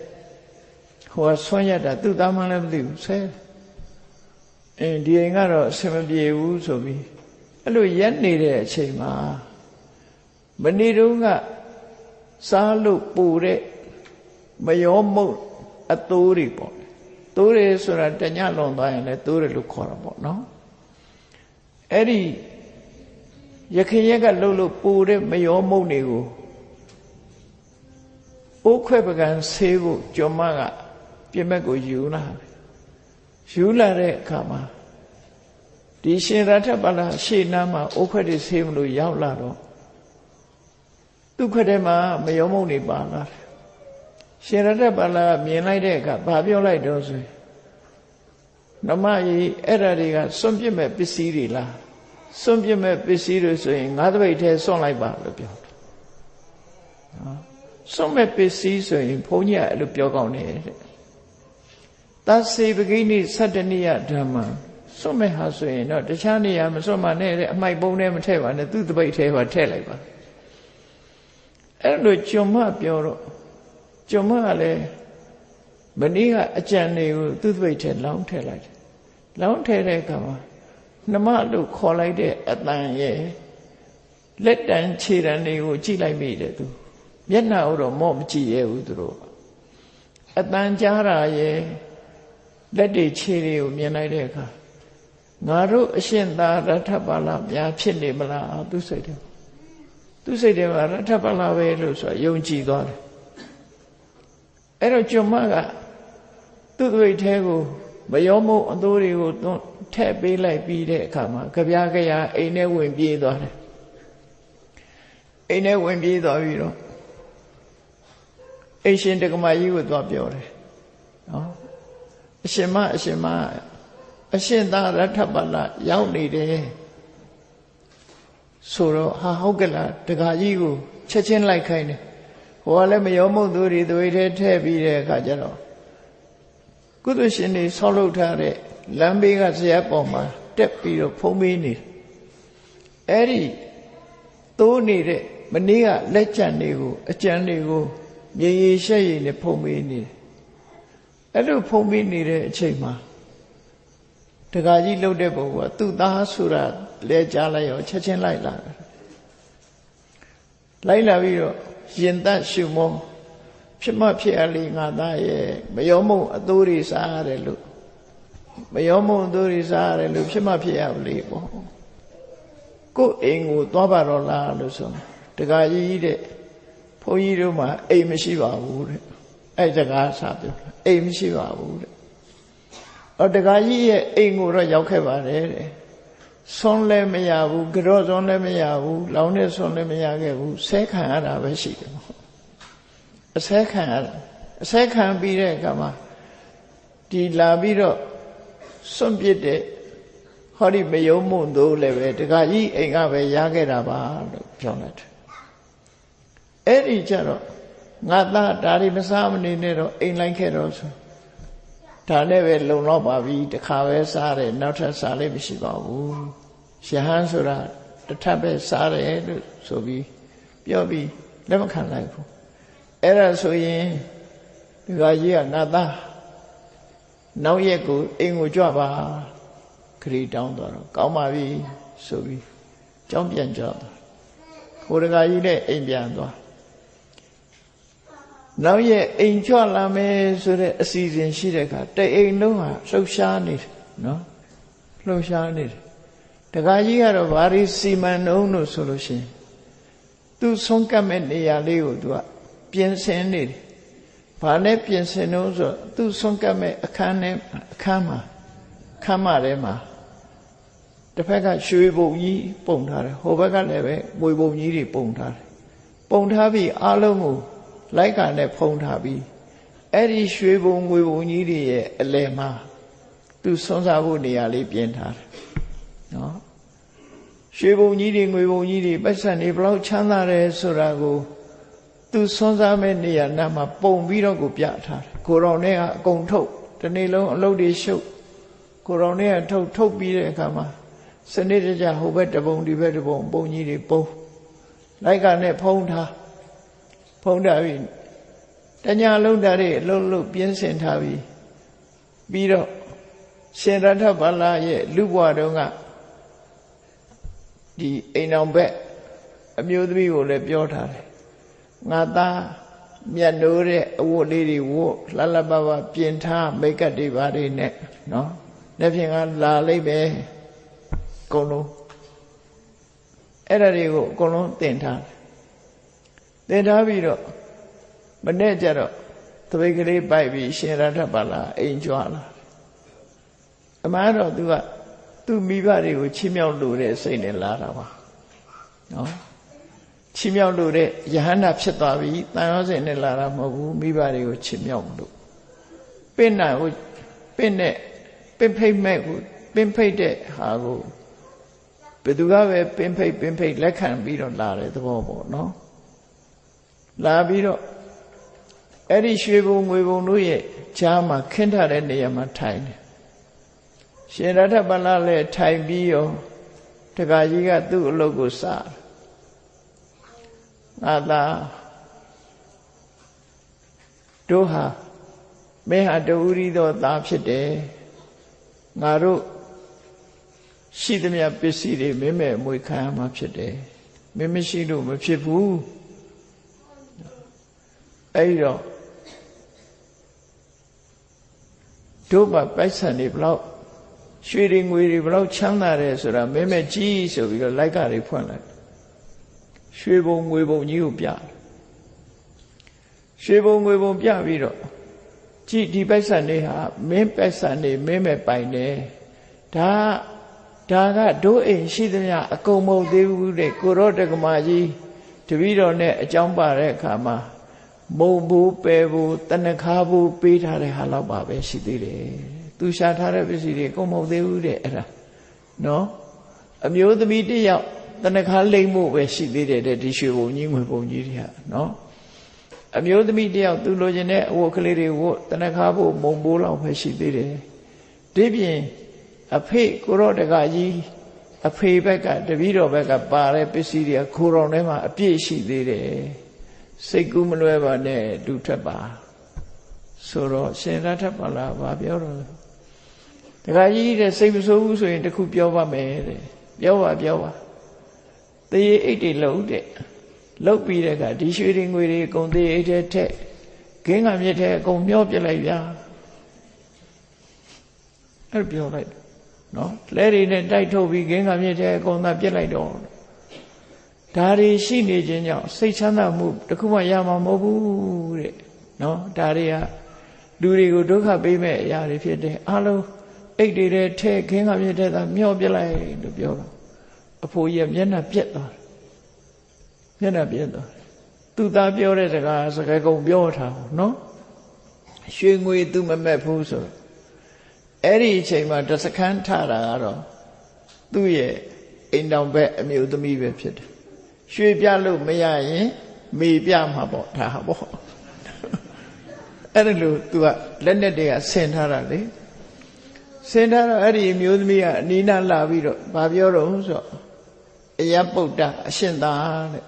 ဟိုကဆွမ်းရတာသူ့သားမှလည်းမသိဘူးဆဲဒီအိမ်ကတော့အဆင်မပြေဘူးဆိုပြီးအဲ့လိုရက်နေတဲ့အချိန်မှာမနေ့တုန်းကစားလို့ပူတဲ့မယောမုတ်အသိုးတွေပေါ့သိုးတွေဆိုတာတညလွန်သွားရင်လည်းသိုးတယ်လို့ခေါ်တာပေါ့နော်အဲ့ဒီရခင်ရက်ကလှုပ်လို့ပူတဲ့မယောမုတ်တွေကိုအိုးခွဲပကံဆေးဖို့ကျော်မကပြင်မဲ့ကိုယူလာတဲ့အခါမှာဒီရှင်ရထပလာရှေ့နားမှာအိုးခွဲတွေဆေးမလို့ရောက်လာတော့သူ့ခွက်ထဲမှာမယောမုတ်နေပါလာတယ်ရှင်ရထပလာမြင်လိုက်တဲ့အခါဘာပြောလိုက်တော့ဆိုရင်နမကြီးအဲ့ဓာတွေကစွန့်ပစ်မဲ့ပစ္စည်းတွေလားစွန့်ပစ်မဲ့ပစ္စည်းတွေဆိုရင်ငါးတပိတ်ထဲစွန့်လိုက်ပါလို့ပြောတယ်နော်စွန့်မဲ့ပစ္စည်းဆိုရင်ဘုန်းကြီးကအဲ့လိုပြောကောင်းတယ်တဲ့သစေပဂိနိသတ္တနိယဓမ္မစွန့်မဲ့ဟာဆိုရင်တော့တခြားနေရာမစွန့်မှနဲ့တဲ့အမိုက်ပုံးထဲမထည့်ပါနဲ့သူ့တပိတ်ထဲပါထည့်လိုက်ပါအဲ့လိုကျွမ်မပြောတော့ကျွမ်မကလည်းမနေ့ကအကြံတွေကိုသူ့တပိတ်ထဲလောင်းထည့်လိုက်တယ်လောင်းထည့်တဲ့အခါမှာနှမလို့ခေါ်လိုက်တဲ့အတန်ရဲ့လက်တန်ခြေတန်တွေကိုကြည့်လိုက်မိတယ်သူမျက်နှာတော့မော့မကြည့်ရဘူးသူတို့အတန်ကြားတာရဲ့လက်တွေခြေတွေကိုမြင်လိုက်တဲ့အခါငါတို့အရှင်သာရထပါဠများဖြစ်နေမလားသူစိတ်ထဲမှာရထပါဠပဲလို့ဆိုယုံကြည်သွားတယ်အဲ့တော့ကျွမ်မကသူ့သွေးထဲကိုမယောမုတ်အသိုးတွေကိုထည့်ပေးလိုက်ပြီးတဲ့အခါမှာကြပြားကြရာအိမ်ထဲဝင်ပြေးသွားတယ်အိမ်ထဲဝင်ပြေးသွားပြီးတော့အိမ်ရှင်တက္ကမကြီးကိုသွားပြောတယ်နော်အရှင်မအရှင်သာရထပလရောက်နေတယ်ဆိုတော့ဟာဟုတ်ကဲ့လားတက္ကကြီးကိုချက်ချင်းလိုက်ခိုင်းတယ်ဟိုကလည်းမယောမုတ်သူတွေသွေးထဲထည့်ပြီးတဲ့အခါကျတော့ကုသရှင်တွေဆောက်လုပ်ထားတဲ့လမ်းဘေးကဇရပ်ပေါ်မှာတက်ပြီးတော့ဖုံးပေးနေတယ်အဲ့ဒီသိုးနေတဲ့မနေ့ကလက်ကျန်တွေကိုအကျန်တွေကိုရေရေရှက်ရည်နဲ့ဖုံးပေးနေတယ်အဲ့လိုဖုံးပေးနေတဲ့အချိန်မှာတက္ကကြီးလှုပ်တဲ့ပုံကသူ့သားဆိုတာလဲကြားလိုက်ရောချက်ချင်းလိုက်လာတယ်လိုက်လာပြီးတော့ရင်သက်ရှုမောဖြစ်မဖြစ်အလေးငါသားရဲ့မယောမုံအသိုးတွေစားရတယ်လို့မယောမုံအသိုးတွေစားရတယ်လို့ဖြစ်မဖြစ်ရလေပေါ့ကိုယ်အိမ်ကိုသွားပါတော့လားလို့ဆိုတက္ကကြီးတဲ့ဘုန်းကြီးတို့မှာအိမ်မရှိပါဘူးတဲ့အဲ့တက္ကစားပြောအိမ်မရှိပါဘူးတဲ့တက္ကကြီးရဲ့အိမ်ကိုတော့ရောက်ခဲ့ပါတယ်တဲ့ဆွန်းလည်းမရဘူးကြော့ဆွန်းလည်းမရဘူးလောင်းနဲ့ဆွန်းလည်းမရခဲ့ဘူးဆဲခံရတာပဲရှိတယ်အဆဲခံရတာအဆဲခံပြီးတဲ့အခါမှာဒီလာပြီးတော့စွန့်ပစ်တဲ့ဟောဒီမယုံမှုတို့လည်းပဲတက္ကကြီးအိမ်ကပဲရခဲ့တာပါလို့ပြောလိုက်တယ်အဲ့ဒီကြတော့ငါသားဒါတွေမစားမနေနဲ့တော့အိမ်လိုက်ခဲ့တော့ဆိုဒါနဲ့ပဲလုံလောက်ပါပြီတစ်ခါပဲစားတယ်နောက်ထပ်စားလို့မရှိပါဘူးယဟန်ဆိုတာတစ်ထပ်ပဲစားတယ်လို့ဆိုပြီးပြောပြီးလက်မခံလိုက်ဘူးအဲ့ဒါဆိုရင်ဒီကကြီးကငါသားနောက်ရက်ကိုအိမ်ကိုကြွပါခရီးတောင်းသွားတော့ကောင်းပါပြီဆိုပြီးကြောင်းပြန်ကြသွားကိုရကကြီးနဲ့အိမ်ပြန်သွားနောက်ရက်အိမ်ကြွလာမယ်ဆိုတဲ့အစီအစဉ်ရှိတဲ့အခါတအိမ်လုံးဟာလှုပ်ရှားနေတယ်နော်လှုပ်ရှားနေတယ်တခါကြီးကတော့ဘာရီစီမံနှုံးလို့ဆိုလို့ရှိရင်သူဆုံးကပ်မဲ့နေရာလေးကိုသူကပြင်ဆင်နေတယ် ဘာနဲ့ပြင်ဆင်လို့ဆိုသူဆွန့်ကပ်မဲ့အခန်းမှာခမ်းမထဲမှာတစ်ဖက်ကရွှေပုံကြီးပုံထားတယ်ဟိုဘက်ကလည်းပဲငွေပုံကြီးတွေပုံထားတယ်ပုံထားပြီးအားလုံးကိုလိုက်ကာနဲ့ဖုံးထားပြီးအဲ့ဒီရွှေပုံငွေပုံကြီးတွေရဲ့အလယ်မှာသူဆွမ်းစားဖို့နေရာလေးပြင်ထားတယ်နော်ရွှေပုံကြီးတွေငွေပုံကြီးတွေပတ်စံတွေဘလောက်ချမ်းသာတယ်ဆိုတာကိုသူဆွမ်းစားမဲ့နေရာနားမှာပုံပြီးတော့ကိုပြထားတယ်ကိုတော်နဲ့ကအကုန်ထုတ်ဒီနေ့လုံးအလုပ်တွေရှုပ်ကိုတော်နဲ့ကထုတ်ပြီးတဲ့အခါမှာစနစ်တကျဟိုဘက်တပုံဒီဘက်တပုံပုံကြီးတွေပုံလိုက်ကာနဲ့ဖုံးထားပြီးတညာလုံးဓာတ်တွေအလုံးပြင်းစင်ထားပြီးတော့ရှင်ရထဗလာရဲ့လူဘဝတုန်းကဒီအိမ်အောင်ဘက်အမျိုးသမီးကိုလည်းပြောထားတယ်ငါသားမြတ်နိုးတဲ့အဝတ်လေးတွေဝတ်လှလှပပပြင်ထားမိတ်ကပ်တွေပါတွေနဲ့နော်လက်ဖြင့်ကလာလိုက်ပဲအကုန်လုံးအဲ့ဒါတွေကိုအကုန်လုံးတင်ထားပြီးတော့မနေ့ကျတော့သပိတ်ကလေးပိုက်ပြီးရှင်ရထပါလာအိမ်ကြွလာအမှန်တော့သူမိဘတွေကိုချီးမြှောက်လို့တဲ့စိတ်နဲ့လာတာပါနော်ချီးမြှောက်လို့တဲ့ယဟန္တာဖြစ်သွားပြီတန်ရောစင်နဲ့လာတာမဟုတ်ဘူးမိဘတွေကိုချီးမြှောက်လို့ပင့်ဖိတ်မဲ့ကိုပင့်ဖိတ်တဲ့ဟာကိုဘယ်သူကပဲပင့်ဖိတ်လက်ခံပြီးတော့လာတဲ့သဘောပေါ့နော်လာပြီးတော့အဲ့ဒီရွှေဘုံငွေဘုံတို့ရဲ့ကြားမှာခင်းထားတဲ့နေရာမှာထိုင်တယ်ရှင်ရထပလလည်းထိုင်ပြီးရောတခါကြီးကသူ့အလုပ်ကိုစငါသာတို့ဟာမင်းဟာတူရီသောသားဖြစ်တယ်ငါတို့ရှိသမျှပစ္စည်းတွေမင်းမဲ့အမွေခံရမှာဖြစ်တယ်မင်းမရှိလို့မဖြစ်ဘူးအဲ့တော့တို့ပိုက်ဆံတွေဘလောက်ရွှေတွေငွေတွေဘလောက်ချမ်းသာတယ်ဆိုတာမင်းမဲ့ကြီးဆိုပြီးတော့လိုက်ကတွေဖွင့်လိုက်ရွှေဘုံငွေဘုံကြီးကိုပြရွှေဘုံငွေဘုံပြပြီးတော့ကြည်ဒီပိုက်ဆံတွေဟာမင်းပိုက်ဆံတွေမင်းမဲ့ပိုင်တယ်ဒါကတို့အိမ်ရှိသမျှအကုန်မဟုတ်သေးဘူးတဲ့ကိုရောတက္ကမကြီးတပည့်တော်နဲ့အကြောင်းပါတဲ့အခါမှာမုံဘူးပယ်ဘူးတဏခါဘူးပေးထားတဲ့ဟာလောက်ပါပဲရှိသေးတယ်သူရှာထားတဲ့ပစ္စည်းတွေအကုန်မဟုတ်သေးဘူးတဲ့အဲ့ဒါနော်အမျိုးသမီးတစ်ယောက်တဏခါလိမ့်ဖို့ပဲရှိသေးတယ်တဲ့ဒီရွှေဘုံကြီးငွေဘုံကြီးတွေဟာနော်အမျိုးသမီးတစ်ယောက်သူလိုချင်တဲ့အဝတ်ကလေးတွေဝတ်တဏခါဖို့မုံဘူးလောက်ပဲရှိသေးတယ်ဒီပြင်အဖေကိုရောတကကြီးအဖေဘက်ကတပည့်တော်ဘက်ကပါတဲ့ပစ္စည်းတွေကခိုးတော်ထဲမှာအပြည့်ရှိသေးတယ်စိတ်ကူးမလွဲပါနဲ့ဒုထက်ပါဆိုတော့ရှင်ရထပါလာဘာပြောတော့တကကြီးတဲ့စိတ်မဆိုးဘူးဆိုရင်တခုပြောပါမယ်တဲ့ပြောပါသေအိတ်တွေလုံးတဲ့လောက်ပြီးတဲ့ကဒီရွှေတွေငွေတွေအကုန်သေအိတ်ထဲထက်ခင်းကမြစ်ထဲအကုန်မျောပြလိုက်ဗျာအဲ့ပြောလိုက်နော်လဲတွေနဲ့တိုက်ထုတ်ပြီးခင်းကမြစ်ထဲအကုန်သာပြစ်လိုက်တော့ဒါတွေရှိနေခြင်းကြောင့်စိတ်ချမ်းသာမှုတခုမှရမှာမဟုတ်ဘူးတဲ့နော်ဒါတွေကလူတွေကိုဒုက္ခပေးမဲ့အရာတွေဖြစ်တယ်အလုံးအိတ်တွေထဲထဲခင်းကမြစ်ထဲသာမျောပြလိုက်လို့ပြောတော့အဖိုးကြီးမျက်နှာပြက်သွားသူသားပြောတဲ့စကားကုန်ပြောထားနော်ရွှေငွေသူမမဲ့ဘူးဆိုတော့အဲ့ဒီအချိန်မှာတစခန်းထတာကတော့သူ့ရဲ့အိမ်တောင်ဘက်အမျိုးသမီးပဲဖြစ်တယ်ရွှေပြလို့မရရင်မေပြမှာပေါ့ဒါဟာပေါ့အဲ့ဒါလို့သူကလက်နဲ့တည်းကဆင်ထားတာလေဆင်ထားတော့အဲ့ဒီအမျိုးသမီးကအနီးနားလာပြီးတော့ဗာပြောတော့ဆိုအယပုဒ္ဒအရှင်သာတဲ့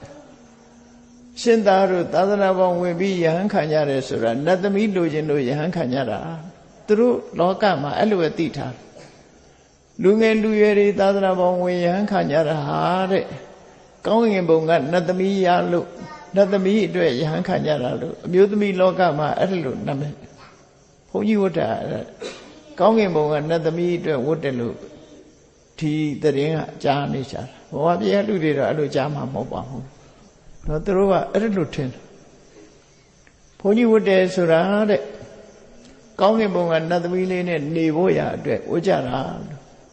ရှင်သာတို့သာသနာပေါင်းဝင်ပြီးယဟန်ခံကြတယ်ဆိုတာနတ်သမီးလိုချင်လို့ယဟန်ခံကြတာသူတို့လောကမှာအဲ့လိုပဲသိထားလူငယ်လူရွယ်တွေသာသနာပေါင်းဝင်ယဟန်ခံကြတာဟာတဲ့ကောင်းကင်ဘုံကနတ်သမီးရလို့နတ်သမီးအတွက်ယဟန်ခံကြတာလို့အမျိုးသမီးလောကမှာအဲ့လိုနာမည်ဘုန်းကြီးဝတ္တကောင်းကင်ဘုံကနတ်သမီးအတွက်ဝတ်တယ်လို့ဒီသတင်းကကြားနေကြတာဘဝပြည့်လူတွေတော့အဲ့လိုကြားမှာမဟုတ်ပါဘူးတော့သူတို့ကအဲ့လိုထင် ဘုန်းကြီးဝတ်တယ်ဆိုတာတဲ့ကောင်းကင်ဘုံကနတ်သမီးလေးနဲ့နေဖို့ရအတွက်ဝတ်ကြတာ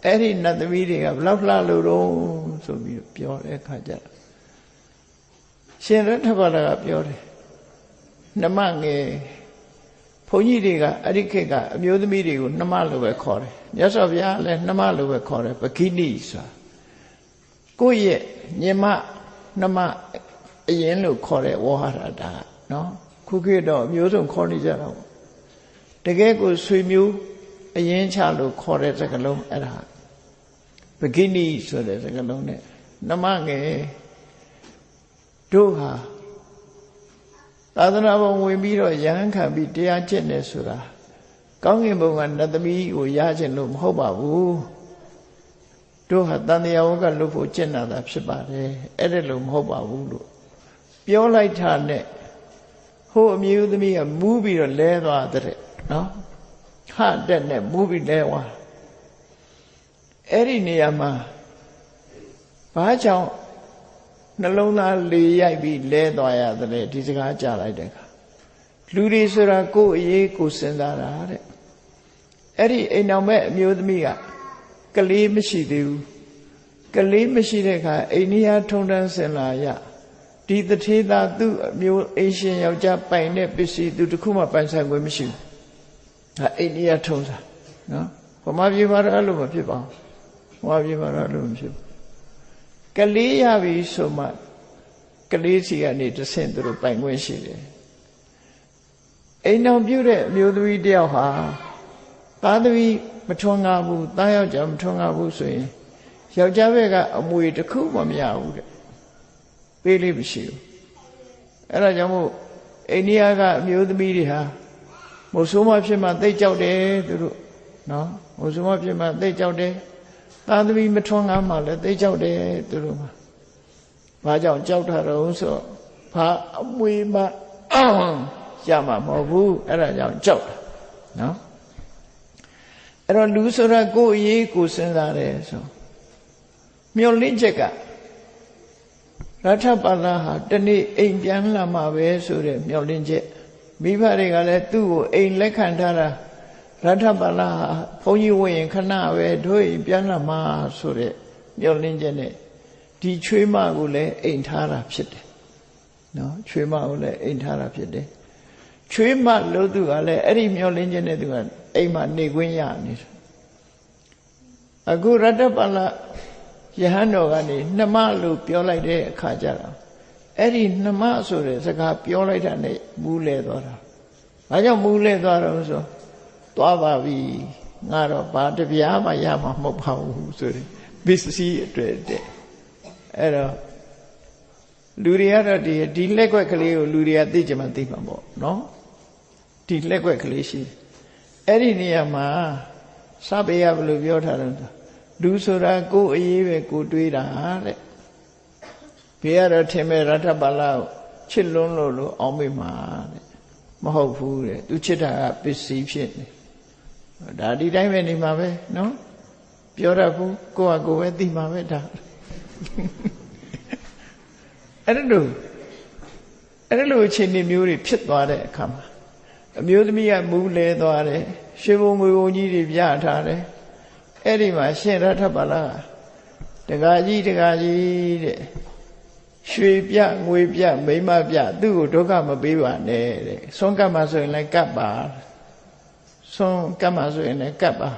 အဲ့ဒီနတ်သမီးတွေကဘလောက်လှလို့တော့ဆိုပြီးပြောတဲ့အခါကျတော့ရှင်ရထဗလာကပြောတယ်နှမငယ်ဘုန်းကြီးတွေကအဲ့ဒီခေတ်ကအမျိုးသမီးတွေကိုနှမလို့ပဲခေါ်တယ်မြတ်စွာဘုရားလည်းနှမလို့ပဲခေါ်တယ်ပဂိနိဆိုတာကိုယ့်ရဲ့ညီမနှမအရင်လို့ခေါ်တဲ့ဝေါဟာရတာနော်ခုခေတ်တော့အမျိုးစုံခေါ်နေကြတော့တကယ်ကိုဆွေမျိုးအရင်ချလို့ခေါ်တဲ့စကားလုံးအဲ့ဒါပဂိနိဆိုတဲ့စကားလုံးနဲ့နှမငယ်တို့ဟာသာသနာ့ဘုံဝင်ပြီးတော့ရဟန်းခံပြီးတရားကျင့်နေဆိုတာကောင်းကင်ဘုံကနတ်သမီးကိုရခြင်းလို့မဟုတ်ပါဘူးတို့ဟာတန်တရားဝကလွတ်ဖို့ကျင့်တာသာဖြစ်ပါတယ်အဲ့ဒါလို့မဟုတ်ပါဘူးလို့ပြောလိုက်တာနဲ့ဟိုအမျိုးသမီးကမူးပြီးတော့လဲသွားတဲ့နော်ဟတဲ့နဲ့မူးပြီးလဲသွားအဲ့ဒီနေရာမှာဘာကြောင့်နှလုံးသားလေရိုက်ပြီးလဲသွားရတယ်ဒီစကားကြားလိုက်တဲ့အခါလူတွေဆိုတာကိုယ်အရေးကိုစဉ်းစားတာတဲ့အဲ့ဒီအိမ်တော်မဲ့အမျိုးသမီးကကလေးမရှိသေးဘူးကလေးမရှိတဲ့အခါအိန္ဒိယထုံတန်းစင်လာရဒီတထေသာသူ့အမျိုးအိရှင်ယောက်ျားပိုင်တဲ့ပစ္စည်းသူတခုမှပိုင်ဆိုင်ခွင့်မရှိဘူးဒါအိန္ဒိယထုံးစားနော်ဗမာပြည်မှာတော့အဲ့လိုမဖြစ်ပါဘူးဗမာပြည်မှာတော့အဲ့လိုမဖြစ်ဘူးကလေးရပြီဆိုမှကလေးစီကနေတဆင့်သူတို့ပိုင်ခွင့်ရှိတယ်အိမ်တော်ပြုတဲ့အမျိုးသမီးတယောက်ဟာသားသမီးမထွန်းကားဘူးသားယောက်ျားမထွန်းကားဘူးဆိုရင်ယောက်ျားဘက်ကအမွေတစ်ခုမှမရဘူးတဲ့ပေးလေးမရှိဘူးအဲ့ဒါကြောင့်မို့အိန္ဒိယကအမျိုးသမီးတွေဟာမုတ်ဆိုးမဖြစ်မှသိကြောက်တယ်သူတို့နော်မုတ်ဆိုးမဖြစ်မှသိကြောက်တယ်သားသမီးမထွန်းကားမှလည်းသိကြောက်တယ်သူတို့မှာဘာကြောင့်ကြောက်တာတော့ဆိုဘာအမွေမှရမှာမဟုတ်ဘူးအဲ့ဒါကြောင့်ကြောက်တာနော်အဲ့တော့လူဆိုတာကိုယ်အရေးကိုစဉ်းစားတယ်ဆိုမျောလင့်ချက်ကရထပါဠဟာတနေ့အိမ်ပြန်လာမှာပဲဆိုတဲ့မျောလင့်ချက်မိဘတွေကလည်းသူ့ကိုအိမ်လက်ခံထားတာရထပါဠဟာဘုန်းကြီးဝင်ရင်ခဏပဲတို့အိမ်ပြန်လာမှာဆိုတဲ့မျောလင့်ချက်နဲ့ဒီချွေးမကိုလည်းအိမ်ထားတာဖြစ်တယ်နော်ချွေးမကိုလည်းအိမ်ထားတာဖြစ်တယ်ချွေးမလို့သူကလည်းအဲ့ဒီမျောလင့်ချက်နဲ့သူကအိမ်မှာနေခွင့်ရနေတယ်အခုရထပါဠယဟန်တော်ကနေနှမလို့ပြောလိုက်တဲ့အခါကျတော့အဲ့ဒီနှမဆိုတဲ့စကားပြောလိုက်တာနဲ့မူးလဲသွားတာ။ဘာကြောင့်မူးလဲသွားတော့ဆိုသွားပါပြီငါတော့ဘာတပြားမှရမှာမဟုတ်ပါဘူးဆိုတဲ့ပစ္စည်းအတွက်တဲ့အဲ့တော့လူတွေကတော့ဒီလက်ွက်ကလေးကိုလူတွေကသိကြမှသိမှာပေါ့နော်ဒီလက်ွက်ကလေးရှိအဲ့ဒီနေရာမှာစပေရဘယ်လိုပြောထားလဲလူဆိုတာကိုယ်အရေးပဲကိုတွေးတာတဲ့ဘေးကတော့ထင်မဲ့ရထပါဠကိုချစ်လွန်းလို့အောင်မေ့မှာတဲ့မဟုတ်ဘူးတဲ့သူချစ်တာကပစ္စည်းဖြစ်နေဒါဒီတိုင်းပဲနေမှာပဲနော်ပြောရဘူးကိုယ့်ဟာကိုယ်ပဲသိမှာပဲဒါအဲ့လိုအခြေအနေမျိုးတွေဖြစ်သွားတဲ့အခါမှာအမျိုးသမီးကမူးလဲသွားတယ်ရွှေဘုံငွေဘုံကြီးတွေပြထားတယ်အဲ့ဒီမှာရှင်ရထပါဠတကားကြီးတဲ့ရွှေပြငွေပြမိမပြသူ့ကိုဒုက္ခမပေးပါနဲ့တဲ့ဆွမ်းကပ်မှဆိုရင်လည်းကပ်ပါဆွမ်းကပ်မှဆိုရင်လည်းကပ်ပါ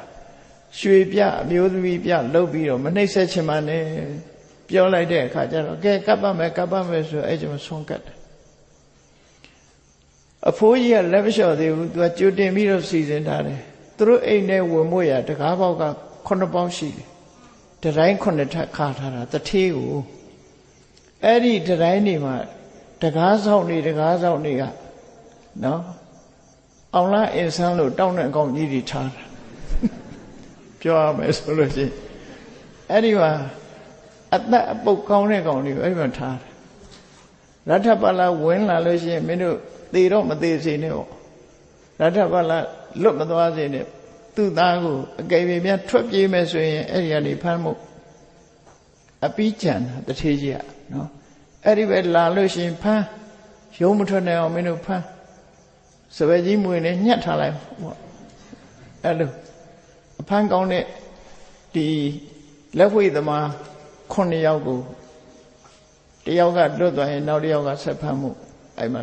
ရွှေပြအမျိုးသမီးပြလှုပ်ပြီးတော့မနှိမ့်ဆက်ချင်ပါနဲ့ပြောလိုက်တဲ့အခါကျတော့ကဲကပ်ပါမယ်ဆိုအဲ့ကျမှဆွမ်းကပ်တယ်အဖိုးကြီးကလက်မလျှော့သေးဘူးသူကကြိုတင်ပြီးတော့စီစဉ်ထားတယ်သူတို့အိမ်ထဲဝင်မို့ရတကားပေါက်က9ပေါက်ရှိတယ်တတိုင်း9ထပ်ခါထားတာတထေးကိုအဲ့ဒီတတိုင်းနေမှာတကားဆောင်တွေကနော်အောင်လားအင်ဆန်းလို့တောင်းတဲ့အကောင်ကြီးတွေထားတာပြောရမယ်ဆိုလို့ရှိရင်အဲ့ဒီမှာအသက်အပုတ်ကောင်းတဲ့ကောင်တွေကိုအဲ့ဒီမှာထားတယ်ရထပါဠဝင်လာလို့ရှိရင်မင်းတို့သေတော့မသေးစေနဲ့ပေါ့ရထပါဠလွတ်မသွားစေနဲ့သူ့သားကိုအကယ်၍များထွက်ပြေးမယ်ဆိုရင်အဲ့ဒီကနေဖမ်းမှုအပိကြံတထေးကြီးကနော်အဲ့ဒီပဲလာလို့ရှိရင်ဖမ်းရုံးမထွက်နိုင်အောင်မင်းတို့ဖမ်း စပယ်ကြီးမွေနဲ့ညှက်ထားလိုက်ပေါ့အဲ့လိုအဖမ်းကောင်းတဲ့ဒီလက်ဝှေ့သမား9ယောက်ကိုတယောက်ကလွတ်သွားရင်နောက်တယောက်ကဆက်ဖမ်းမှုအဲ့မှာ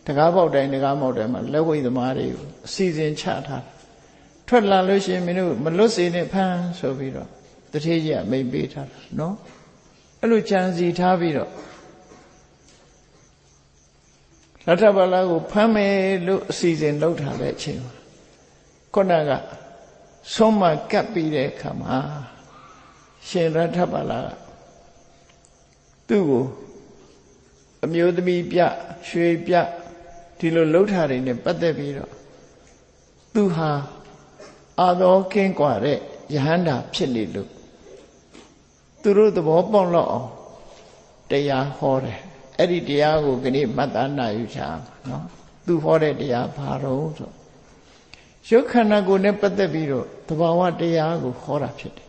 တကားပေါက်တိုင်းတကားပေါက်တိုင်းမှာလက်ဝှေ့သမားတွေကိုအစီအစဉ်ချထားထွက်လာလို့ရှိရင်မင်းတို့မလွတ်စေနဲ့ဖမ်းဆိုပြီးတော့တထေးကြီးကမိတ်ပေးထားတာနော်အဲ့လိုကြံစီထားပြီးတော့လထဗလာကိုဖမ်းမယ်လို့အစီအစဉ်လုပ်ထားတဲ့အချိန်မှာခုနကဆုံးမကပ်ပြီးတဲ့အခါမှာရှင်လထဗလာကသူ့ကိုအမျိုးသမီးပြရွှေပြဒီလိုလှုပ်ထားတယ်နဲ့ပတ်သက်ပြီးတော့သူဟာအာသောကင်းกว่าတဲ့ယဟန္တာဖြစ်နေလို့သူတို့သဘောပေါက်တော့အောင်တရားဟောတယ်အဲ့ဒီတရားကိုခဏမှတ်သားနာယူချာနော်သူဟောတဲ့တရားဘာတော့ဆိုရုပ်ခန္ဓာကိုယ်နဲ့ပတ်သက်ပြီးတော့သဘာဝတရားကိုဟောတာဖြစ်တယ်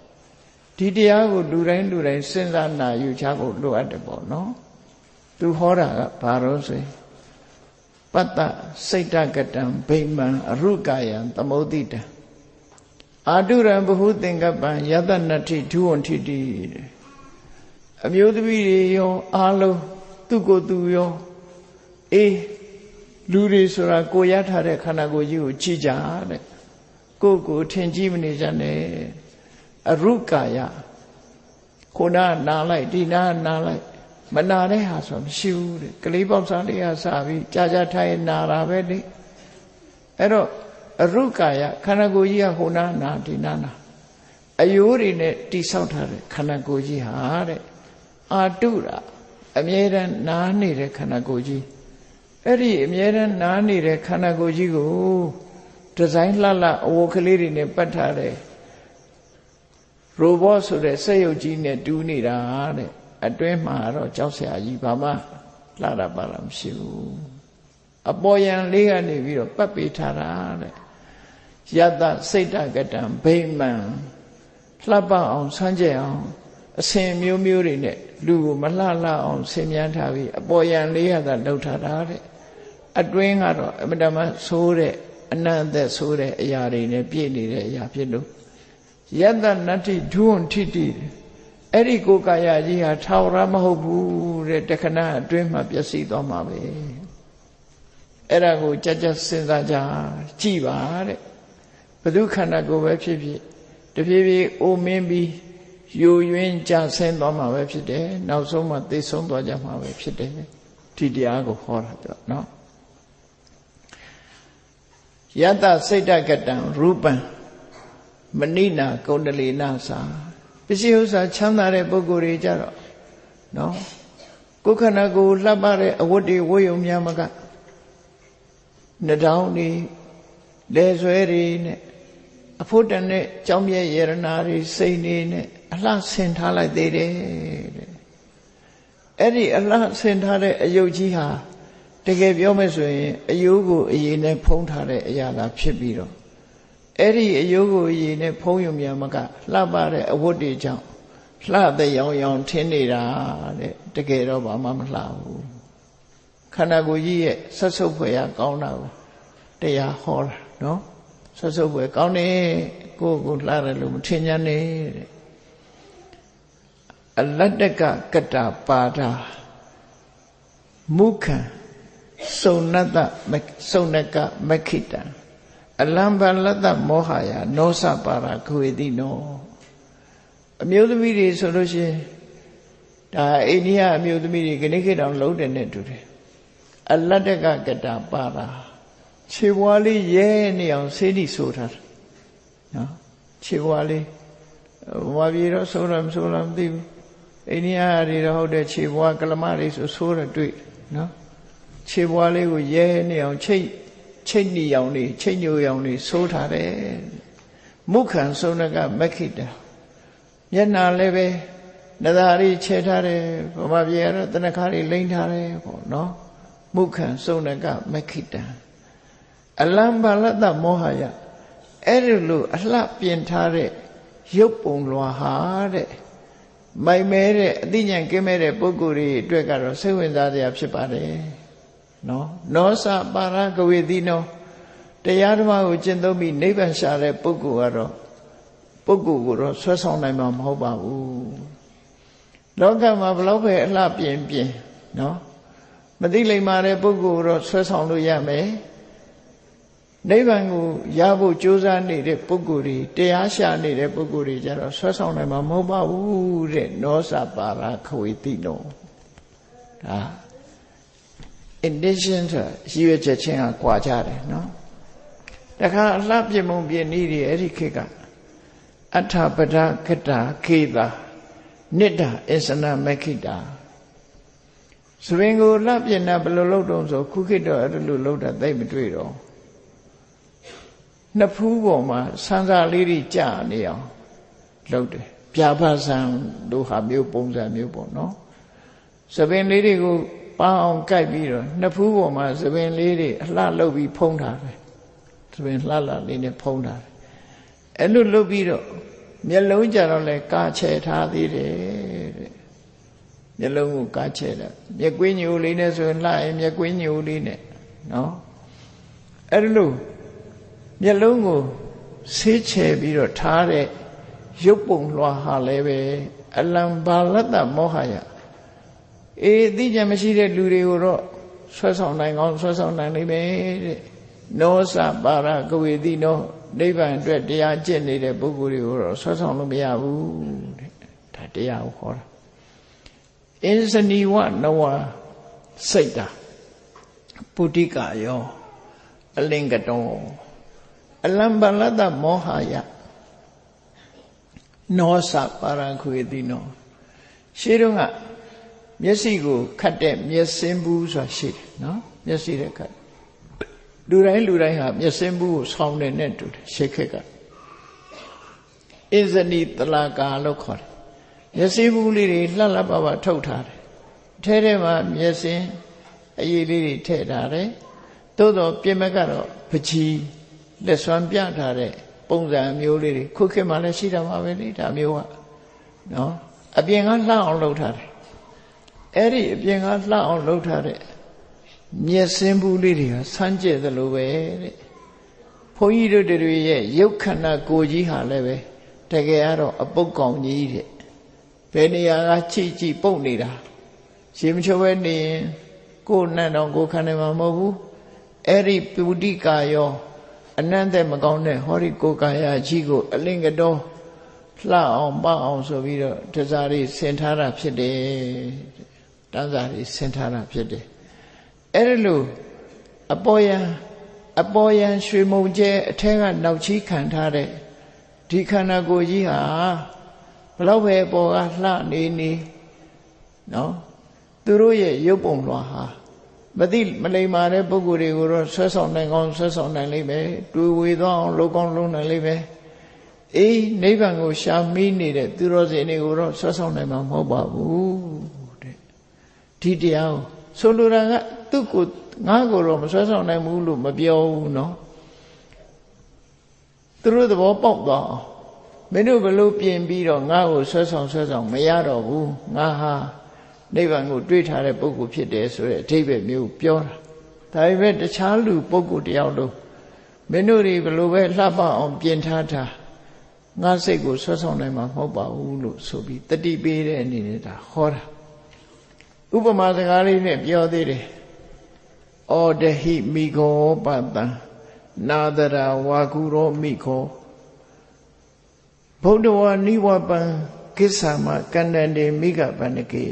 ဒီတရားကိုလူတိုင်းစဉ်းစားနာယူချဖို့လိုအပ်တယ်ပေါ့နော်သူဟောတာကဘာတော့ဆိုပတ္တစိတ်တကတံဗိမံအရုကာယံသမုဒ္ဒိတံအာတုရံဘဟုသင်္ကပ္ပံယတနတ္ထိဒုဝန္ထိတိအမျိုးသမီးတွေရောအားလုံးသူကိုယ်သူရောအေးလူတွေဆိုတာကိုရထားတဲ့ခန္ဓာကိုယ်ကြီးကိုကြည့်ကြတဲ့ကိုထင်ကြည့်မနေကြနဲ့အရုကာယခုနနာလိုက်ဒီနာလိုက်မနာတဲ့ဟာဆိုမရှိဘူးတဲ့ကလေးပေါက်စားလေးကစပြီးကြာထိုင်နာတာပဲလေအဲ့တော့အရုကာယခန္ဓာကိုယ်ကြီးကဟိုနာဒီနာအယိုးတွေနဲ့တိဆောက်ထားတဲ့ခန္ဓာကိုယ်ကြီးဟာတဲ့အာတုရာအမြဲတမ်းနားနေတဲ့ခန္ဓာကိုယ်ကြီးအဲ့ဒီအမြဲတမ်းနားနေတဲ့ခန္ဓာကိုယ်ကြီးကိုဒီဇိုင်းလှအဝတ်ကလေးတွေနဲ့ပတ်ထားတဲ့ရိုဘောဆိုတဲ့စက်ရုပ်ကြီးနဲ့တူးနေတာတဲ့အတွင်းမှာတော့ကြောက်စရာကြီးဘာမှလှတာပါလားမရှိဘူးအပေါ်ယံလေးကနေပြီးတော့ပတ်ပေးထားတာတဲ့ယတစိတ်တကတံဗိမံလှပအောင်ဆန်းကျက်အောင်အစဉ်မျိုးတွေနဲ့လူကိုမလှအောင်ဆင်မြန်းထားပြီးအပေါ်ယံလေးရတာလှုပ်ထားတာတဲ့အတွင်းကတော့အမတမဆိုးတဲ့အနန္တဆိုးတဲ့အရာတွေနဲ့ပြည့်နေတဲ့အရာဖြစ်လို့ယတနတ္ထိဒုဝန္ထိတိအဲ့ဒီကိုယ်ကာယကြီးဟာထာဝရမဟုတ်ဘူးတဲ့တခဏအတွင်းမှာပျက်စီးသွားမှာပဲအဲ့ဒါကိုကြကြစဉ်းစားကြကြည့်ပါတဲ့ဘု து ခန္ဓာကိုယ်ပဲဖြစ်ဖြစ်တဖြည်းဖြည်းအိုမင်းပြီးယိုယွင်းကြဆင်းသွားမှာပဲဖြစ်တယ်နောက်ဆုံးမှသိဆုံးသွားကြမှာပဲဖြစ်တယ်ဒီတရားကိုဟောတာပြောနော်ယတစိတ်တကတံရူပံမဏိနာကုန္ဒလေနာသာပစ္စည်းဥစ္စာချမ်းသာတဲ့ပုဂ္ဂိုလ်တွေကြတော့နော်ကိုယ်ခန္ဓာကိုယ်လှပတဲ့အဝတ်တွေဝတ်ယုံများမကနှောင်းတွေလဲဆွဲတွေနဲ့အဖို့တန်တဲ့ကြောင်းမြဲရတနာတွေစိတ်နေနဲ့အလှဆင်ထားလိုက်သေးတယ်တဲ့အဲ့ဒီအလှဆင်ထားတဲ့အယုတ်ကြီးဟာတကယ်ပြောမယ်ဆိုရင်အယိုးကိုအရည်နဲ့ဖုံးထားတဲ့အရာသာဖြစ်ပြီးတော့အဲ့ဒီအယိုးကိုအရည်နဲ့ဖုံးယုံများမကလှပတဲ့အဝတ်တွေကြောင့်လှတဲ့ရောင်ထင်းနေတာတဲ့တကယ်တော့ဘာမှမလှဘူးခန္ဓာကိုယ်ကြီးရဲ့ဆက်ဆုပ်ဖွယ်ရကောင်းတာကိုတရားဟောတာနော်ဆက်ဆုပ်ဖွယ်ကောင်းတယ်ကိုယ်ကိုလှတယ်လို့မထင်ကြနဲ့တဲ့အလတ္တကကတ္တပါဒာမုခံစုံနတစုံနကမခိတံအလံဘလတ္တမောဟယနောစပါရခွေတိနောအမျိုးသမီးတွေဆိုလို့ရှိရင်ဒါအိန္ဒိယအမျိုးသမီးတွေခဏခေတ်တောင်လုံးတယ်နဲ့တူတယ်အလတ္တကကတ္တပါဒာခြေပွားလေးရဲနေအောင်ဆေးတိဆိုထားတယ်နော်ခြေပွားလေးဝါပြေတော့ဆိုးတော့မဆိုးလားမသိဘူးအိန္ဒိယတွေတော့ဟုတ်တယ်ခြေပွားကလမတွေဆိုးတယ်တွေ့နော်ခြေပွားလေးကိုရဲနေအောင်ချိတ်နီအောင်လေးချိတ်ညိုအောင်လေးဆိုးထားတယ်မုခံစုံနကမခိတမျက်နာလည်းပဲနသာရီခြေထားတယ်ဗမာပြည်ကတော့တနခါတွေလိမ့်ထားတယ်ပေါ့နော်မုခံစုံနကမခိတအလံဘာလတ္တမောဟယအဲ့ဒီလိုအလှပြင်ထားတဲ့ရုပ်ပုံလွာဟာတဲ့မိုင်မဲတဲ့အသိဉာဏ်ကင်းမဲ့တဲ့ပုဂ္ဂိုလ်တွေအတွက်ကတော့စိတ်ဝင်စားစရာဖြစ်ပါတယ် နော်နောစပါရကဝေတိနောတရားဓမ္မကိုကျင့်သုံးပြီးနိဗ္ဗာန်ရှာတဲ့ပုဂ္ဂိုလ်ကတော့ပုဂ္ဂိုလ်ကိုတော့ဆွဲဆောင်နိုင်မှာမဟုတ်ပါဘူးလောကမှာဘလောက်ပဲအလှပြင်နော်မသိလိမ္မာတဲ့ပုဂ္ဂိုလ်တော့ဆွဲဆောင်လို့ရမယ်နိဗ္ဗာန်ကိုရဖို့ကြိုးစားနေတဲ့ပုဂ္ဂိုလ်တွေတရားရှာနေတဲ့ပုဂ္ဂိုလ်တွေကြတော့ဆွဲဆောင်နိုင်မှာမဟုတ်ပါဘူးတဲ့နောစပါရခဝေတိနောဒါ intention ဆိုရည်ရွယ်ချက်ချင်းကကွာကြတယ်နော်တခါအလှပြမုံပြနည်းတွေအဲ့ဒီခေတ်ကအထပဒကတာခေတာနိတ္တအစ္စနာမခိတာသဘင်ကိုလှပြနေဘယ်လိုလုပ်တော့ဆိုခုခေတ်တော့အဲ့လိုလုပ်တာသိမတွေ့တော့နှစ်ဖူးပေါ်မှာဆန်းစာလေးတွေကြာနေအောင်လုပ်တယ်ပြာပါဆန်တို့ဟာမျိုးပုံစံမျိုးပေါ့နော်သဘင်လေးတွေကိုပန်းအောင်ကြိုက်ပြီးတော့နှစ်ဖူးပေါ်မှာသဘင်လေးတွေအလှလုပ်ပြီးဖုံးထားတယ်သဘင်လှလေးနဲ့ဖုံးထားတယ်အဲ့လိုလုပ်ပြီးတော့မျက်လုံးကြတော့လဲကာချဲထားသေးတယ်တဲ့မျက်လုံးကိုကာချဲတယ်မျက်ကွင်းညိုလေးနဲ့ဆိုရင်လှရင်မျက်ကွင်းညိုလေးနဲ့နော်အဲ့လိုမျက်လုံးကိုဆေးချဲပြီးတော့ထားတဲ့ရုပ်ပုံလွှာဟာလည်းပဲအလံဘာလတ္တမောဟယအသိဉာဏ်မရှိတဲ့လူတွေကိုတော့ဆွဲဆောင်နိုင်ကောင်းဆွဲဆောင်နိုင်လိမ့်မယ်တဲ့နောစပါရကဝေတိနောနိဗ္ဗာန်အတွက်တရားကျင့်နေတဲ့ပုဂ္ဂိုလ်တွေကိုတော့ဆွဲဆောင်လို့မရဘူးတဲ့ဒါတရားကိုခေါ်တာအင်းစနီဝနဝစိတ်တာပုတိကယောအလင်္ကတောအလံပလတ္တမောဟယနောစပါရခွေတိနောရှင်းတော့ကမျက်စိကိုခတ်တဲ့မျက်စင်းဘူးဆိုတာရှိတယ်နော်မျက်စိတဲ့ခတ်လူတိုင်းဟာမျက်စင်းဘူးကိုဆောင်းတယ်နဲ့တူတယ်ရှေ့ခက်ကအစ္စနီတလာကာလို့ခေါ်တယ်မျက်စင်းဘူးလေးတွေလှလှပပထုတ်ထားတယ်ထဲမှာမျက်စင်းအရည်လေးတွေထည့်ထားတယ်သို့တော့ပြင်မကတော့ပကြီးလက်စွမ်းပြထားတဲ့ပုံစံမျိုးလေးတွေခုခေတ်မှလည်းရှိတာပါပဲလေဒါမျိုးကနော်အပြင်ကလှအောင်လုပ်ထားတယ်အဲ့ဒီအပြင်ကလှအောင်လုပ်ထားတဲ့မျက်စင်းဘူးလေးတွေကဆန်းကျက်သလိုပဲတဲ့ဘုန်းကြီးတို့တွေရဲ့ရုပ်ခန္ဓာကိုယ်ကြီးဟာလည်းပဲတကယ်ကတော့အပုတ်ကောင်ကြီးတဲ့ဘယ်နေရာကချိပုတ်နေတာရေမချိုးပဲနေရင်ကိုယ်နဲ့တော့ကိုယ်ခန္ဓာမှာမဟုတ်ဘူးအဲ့ဒီပုတိကာယောအနန္တမကောင်းတဲ့ဟောဒီကိုယ်ကာယကြီးကိုအလင်္ကတောလှအောင်ပအောင်ဆိုပြီးတော့တစားလေးဆင်ထားတာဖြစ်တယ်တန်းစားလေးဆင်ထားတာဖြစ်တယ်အဲ့ဒါလို့အပေါ်ယံရွှေမုံကျဲအထက်ကနောက်ချီခံထားတဲ့ဒီခန္ဓာကိုယ်ကြီးဟာဘလောက်ပဲအပေါ်ကလှနေနော်သူတို့ရဲ့ရုပ်ပုံလွှာဟာမသိမလိမ္မာတဲ့ပုဂ္ဂိုလ်တွေကိုတော့ဆွဲဆောင်နိုင်ကောင်းဆွဲဆောင်နိုင်လိမ့်မယ်တွေ့ဝေသွားအောင်လုပ်ကောင်းလုပ်နိုင်လိမ့်မယ်အေးနိဗ္ဗာန်ကိုရှာမီးနေတဲ့သူတော်စင်တွေကိုတော့ဆွဲဆောင်နိုင်မှာမဟုတ်ပါဘူးတဲ့ဒီတရားကိုဆိုလိုတာကသူ့ကိုငါ့ကိုတော့မဆွဲဆောင်နိုင်ဘူးလို့မပြောဘူးနော်သူတို့သဘောပေါက်သွားအောင်မင်းတို့ဘလို့ပြင်ပြီးတော့ငါ့ကိုဆွဲဆောင်မရတော့ဘူးငါဟာနိဗ္ဗာန်ကိုတွေးထားတဲ့ပုဂ္ဂိုလ်ဖြစ်တယ်ဆိုတဲ့အဓိပ္ပာယ်မျိုးပြောတာဒါပေမဲ့တခြားလူပုဂ္ဂိုလ်တယောက်လုံးမင်းတို့တွေဘလို့ပဲလှပအောင်ပြင်ထားတာငါစိတ်ကိုဆွဲဆောင်နိုင်မှာမဟုတ်ပါဘူးလို့ဆိုပြီးတတိပေးတဲ့အနေနဲ့ဒါဟောတာဥပမာစကားလေးနဲ့ပြောသေးတယ်ဩဒဟိမိခောပတံနာဒရာဝါကုရောမိခောဗုဒ္ဓဝါနိဝပံကိစ္ဆာမကန္တန္တေမိဂပန္နကေ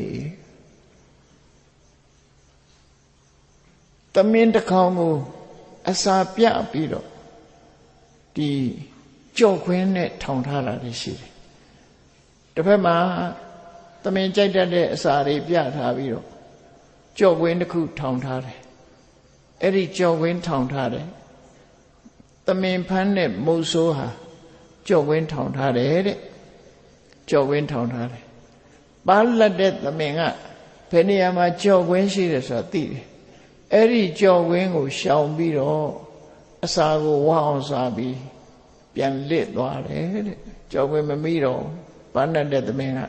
သမင်းတစ်ခေါင်းကိုအစာပြပြီးတော့ဒီကြော့ခွင်းနဲ့ထောင်ထားတာရှိတယ်တစ်ဖက်မှာသမင်းကြိုက်တတ်တဲ့အစာတွေပြထားပြီးတော့ကြော့ခွင်းတစ်ခုထောင်ထားတယ်အဲ့ဒီကြော့ခွင်းထောင်ထားတယ်သမင်းဖန်းနဲ့မုတ်ဆိုးဟာကြော့ခွင်းထောင်ထားတယ်တဲ့ကြော့ခွင်းထောင်ထားတယ်ပါလက်တဲ့သမင်းကဘယ်နေရာမှာကြော့ခွင်းရှိတယ်ဆိုတာသိတယ်အဲ့ဒီကြော့ခွင်းကိုရှောင်ပြီးတော့အစာကိုဝအောင်စားပြီးပြန်လစ်သွားတယ်တဲ့ကြော့ခွင်းမမိတော့ပါလက်တဲ့သမင်းက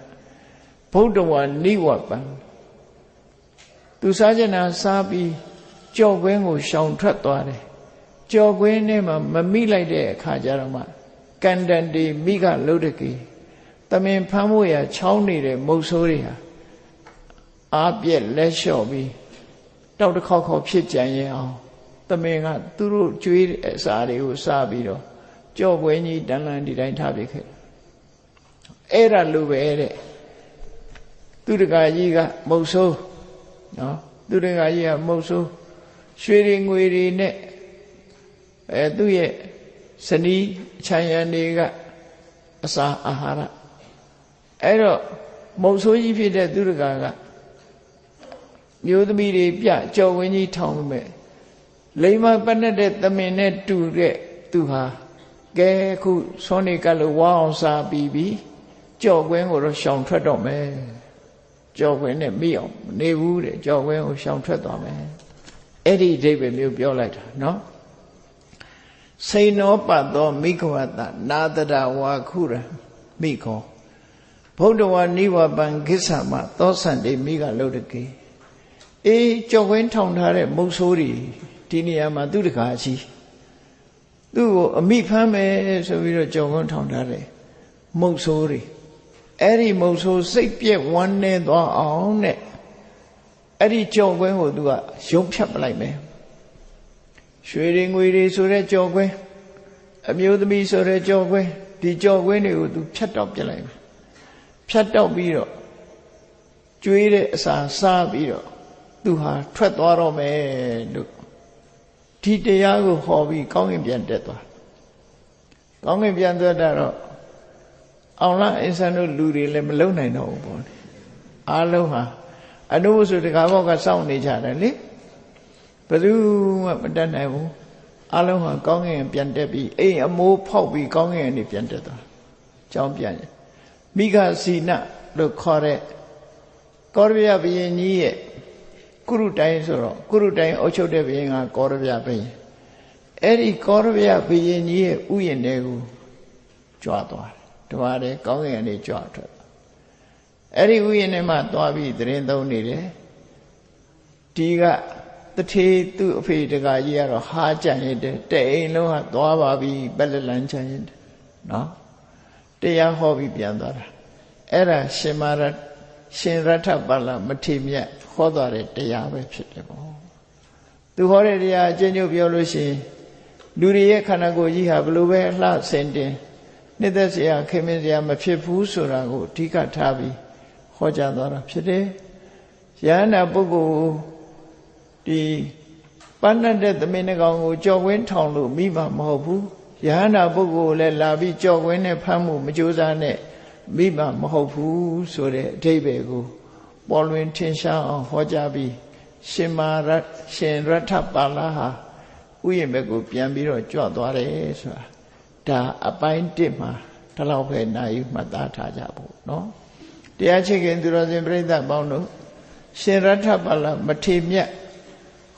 ဗုဒ္ဓဝါနိဝပံသူစားကျင်တာစားပြီး ကြော့ကွင်းကိုရှောင်ထွက်သွားတယ်ကြော့ကွင်းထဲမှာမမိလိုက်တဲ့အခါကျတော့မှကန္တန်တေမိကလုဒ္ဓကေသမင်ဖမ်းဖို့ရချောင်းနေတဲ့မုတ်ဆိုးတွေဟာအားပြက်လက်လျှော့ပြီးတောက်တစ်ခေါက်ခေါက်ဖြစ်ကြံရအောင်သမင်ကသူတို့ကြွေးအစာတွေကိုစားပြီးတော့ကြော့ကွင်းကြီးတန်လန်ဒီတိုင်းထားပြခဲ့အဲ့ဒါလိုပဲတဲ့သူတကာကြီးကမုတ်ဆိုးနော်သူတကာကြီးကမုတ်ဆိုးရွှေတွေငွေတွေနဲ့သူ့ရဲ့ဇနီးခြံရံတွေကအစာအာဟာရအဲ့တော့မုတ်ဆိုးကြီးဖြစ်တဲ့သူတကာကမျိုးသမီးတွေပြကြော်ဝင်းကြီးထောင်မဲ့လိမ္မာပတ်တဲ့သမင်နဲ့တူတဲ့သူဟာကဲခုဆွမ်းနေကလို့ဝါအောင်စားပြီးပြီကြော်ကွင်းကိုတော့ရှောင်ထွက်တော့မယ်ကြော်ကွင်းနဲ့မိအောင်မနေဘူးတဲ့ကြော်ကွင်းကိုရှောင်ထွက်သွားမယ်အဲ့ဒီအဓိပ္ပာယ်မျိုးပြောလိုက်တာနော်စိန်နောပတ်သောမိခဝတ္တနာတရဝါခုရမိခောဗုဒ္ဓဝါနိဝပံကိစ္ဆမသောစံတေမိကလုဒ္ဓကေအေးကြော်ကွင်းထောင်ထားတဲ့မုတ်ဆိုးတွေဒီနေရာမှာသူတကာကြီးသူ့ကိုအမိဖမ်းမယ်ဆိုပြီးတော့ကြော်ကွင်းထောင်ထားတယ်မုတ်ဆိုးတွေအဲ့ဒီမုတ်ဆိုးစိတ်ပြက်ဝမ်းနေသွားအောင်တဲ့အဲ့ဒီကြော်ကွင်းကိုသူကရုံဖြတ်ပလိုက်မယ်ရွှေတွေငွေတွေဆိုတဲ့ကြော်ကွင်းအမျိုးသမီးဆိုတဲ့ကြော်ကွင်းဒီကြော်ကွင်းတွေကိုသူဖြတ်တောက်ပြလိုက်မယ်ဖြတ်တောက်ပြီးတော့ကျွေးတဲ့အစာစားပြီးတော့သူဟာထွက်သွားတော့မယ်လို့ဒီတရားကိုဟောပြီးကောင်းကင်ပြန်တက်သွားကောင်းကင်ပြန်တက်တော့အောင်လအင်းဆန်းတို့လူတွေလည်းမလုံနိုင်တော့ဘူးပေါ့အားလုံးဟာအနုဆိုတကားဘောက်ကစောင့်နေကြတယ်လေဘယ်သူမှမတတ်နိုင်ဘူးအားလုံးဟာကောင်းကင်ပြန်တက်ပြီးအိမ်အမိုးဖောက်ပြီးကောင်းကင်ကနေပြန်တက်သွားကြောင်းပြန်မိဂစီနလို့ခေါ်တဲ့ကောရဗျဘုရင်ကြီးရဲ့ကုရုတိုင်းဆိုတော့ကုရုတိုင်းအုပ်ချုပ်တဲ့ဘုရင်ကကောရဗျဘုရင်အဲ့ဒီကောရဗျဘုရင်ကြီးရဲ့ဥယျာဉ်တွေကိုကြွားသွားတယ်တပါးတယ်ကောင်းကင်ကနေကြွားထွက်အဲ့ဒီဥယျာဉ်ထဲမှာသွားပြီးသတင်းသုံးနေတယ်ဒီကတထေသူ့အဖေတကာကြီးကတော့ဟာကြံ့ရတယ်တဲ့အိမ်လုံးကသွားပါပြီပက်လက်လန်းချမ်းရတယ်နော်တရားဟောပြီးပြန်သွားတာအဲ့ဒါရှင်ရထပါဠမထေမြတ်ဟောသွားတဲ့တရားပဲဖြစ်တယ်ပေါ့သူဟောတဲ့တရားအကျဉ်းချုပ်ပြောလို့ရှိရင်လူတွေရဲ့ခန္ဓာကိုယ်ကြီးဟာဘလို့ပဲအလှဆင်တင်နှစ်သက်เสียခင်မင်းเสียမဖြစ်ဘူးဆိုတာကိုအဓိကထားပြီးဟောကြားသွားတာဖြစ်တယ်ယန္တာပုဂ္ဂိုလ်ဒီပန်းတဲ့သမင်းကောင်ကိုကြော်ဝင်းထောင်လို့မိမှာမဟုတ်ဘူးယန္တာပုဂ္ဂိုလ်လည်းလာပြီးကြော်ဝင်းနဲ့ဖမ်းမှုမကြိုးစားနဲ့မိမှာမဟုတ်ဘူးဆိုတဲ့အဓိပ္ပာယ်ကိုပေါ်လွင်ထင်ရှားအောင်ဟောကြားပြီးရှင်ရထပါဠဟာဥယျာဉ်ဘက်ကိုပြန်ပြီးတော့ကြွသွားတယ်ဆိုတာဒါအပိုင်း1မှာဒီလောက်ပဲနာယူမှတ်သားထားကြဖို့နော်တရားချစ်ခင်သူတော်စင်ပြိဿပေါင်းတို့ရှင်ရထပါဠမထေမြတ်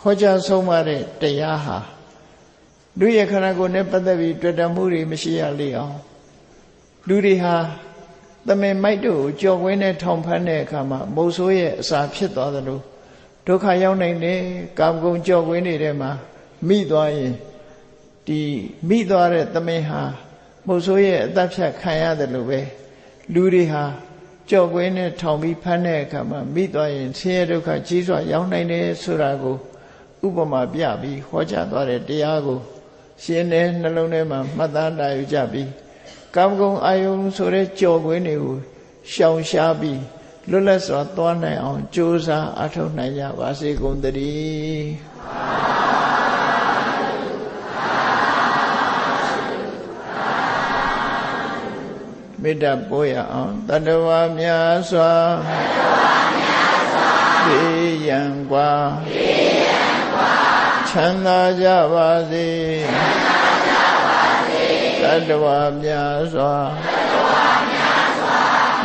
ဟောကြားဆုံးမတဲ့တရားဟာလူရဲ့ခန္ဓာကိုယ်နဲ့ပတ်သက်ပြီးတွေ့တမှုတွေမရှိရလေအောင်လူတွေဟာသမင်မိုက်တို့ကိုကြော်ကွင်းနဲ့ထောင်ဖမ်းတဲ့အခါမှာမုတ်ဆိုးရဲ့အစာဖြစ်သွားသလိုဒုက္ခရောက်နိုင်တယ်ကာမဂုဏ်ကြော်ကွင်းတွေထဲမှာမိသွားရင်ဒီမိသွားတဲ့သမင်ဟာမုတ်ဆိုးရဲ့အသက်ဖြတ်ခံရတယ်လို့ပဲလူတွေဟာကြော်ကွင်းနဲ့ထောင်ပြီးဖမ်းတဲ့အခါမှာမိသွားရင်ဆင်းရဲဒုက္ခကြီးစွာရောက်နိုင်တယ်ဆိုတာကိုဥပမာပြပြီးဟောကြားသွားတဲ့တရားကိုရှင်တဲ့နှလုံးထဲမှာမှတ်သားတာယူကြပြီးကာမဂုဏ်အာယုံဆိုတဲ့ကြော်ကွင်းတွေကိုရှောင်ရှားပြီးလွတ်လပ်စွာသွားနိုင်အောင်ကြိုးစားအထောက်နိုင်ကြပါစေကုန်သတည်းမေတ္တာပို့ရအောင်တတ္တဝါများစွာသိရန်กว่าချမ်းသာကြပါစေတတ္တဝါများစွာ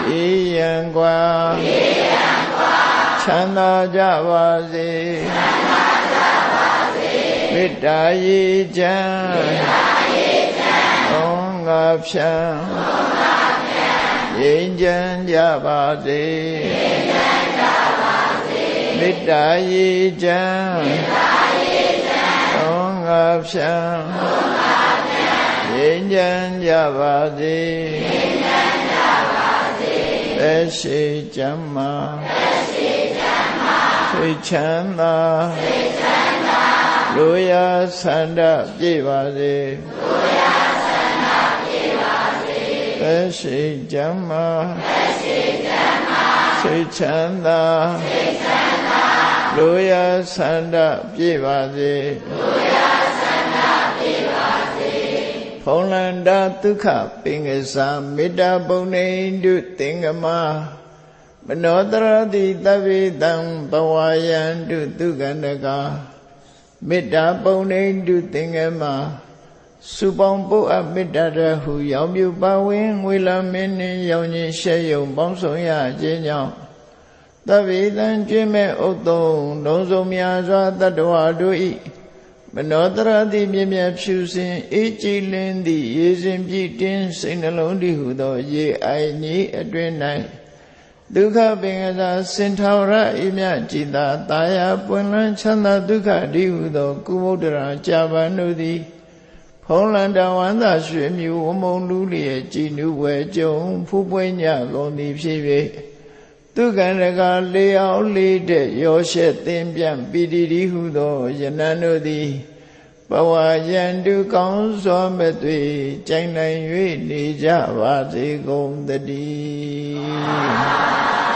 သိရန်กว่าချမ်းသာကြပါစေမေတ္တာရေချမ်းဩငါဖြံငြိမ်းချမ်းကြပါစေမေတ္တာရေချမ်း ါဖြံငြိမ်းချမ်းကြပါစေသက်ရှိကျမ်းမာစိတ်ချမ်းသာလူရဆန္ဒပြည့်ပါစေသက်ရှိကျမ်းမာစိတ်ချမ်းသာလူရဆန္ဒပြည့်ပါစေဖုံးလန္တာဒုက္ခပင်္ဂစာမေတ္တာပုံနေတုသင်္ကမမနောတရတိတဗ္ဗေတံဘဝယံတုဒုက္ခန္တကမေတ္တာပုံနေတုသင်္ကမစုပေါင်းပုအပ်မေတ္တာတဟုရောင်မြူပါဝင်ငွေလမင်းနှင့်ရောင်ခြင်းရှဲယုံပေါင်းဆောင်ရခြင်းကြောင့်တဗ္ဗေတံကျွေးမဲ့ဥတ္တုံလုံးစုံများစွာတတ္တဝါတို့၏မနောတရတိမြင့်မြတ်ဖြူစင်အေးကြည်လင်းသည့်ရေစဉ်ပြည့်တင်းစိတ်နှလုံးတည်ဟုသောရေအိုင်ကြီးအတွင်၌ဒုက္ခပင်ကသာစင်ထာဝရဤမြကြည်သာတာယာပွင့်လန်းချမ်းသာဒုက္ခတည်ဟုသောကုမုဒ္ဒရာကြာပန်တို့သည်ဖုံးလန္တဝန္တာရွှေမြူဝမုံလူလျက်ကြည်နုဝဲကြုံဖူးပွင့်ညကုန်သည်ဖြစ်၍ဒုက္ခန္တကလေးအောင်လေးတဲ့ရောရှက်သင်ပြန့်ပီတိတိဟုသောယနံတို့သည်ဘဝယံတုကောင်းစွာမဲ့သွေကြိုင်နိုင်၍နေကြပါစေကုန်သတည်း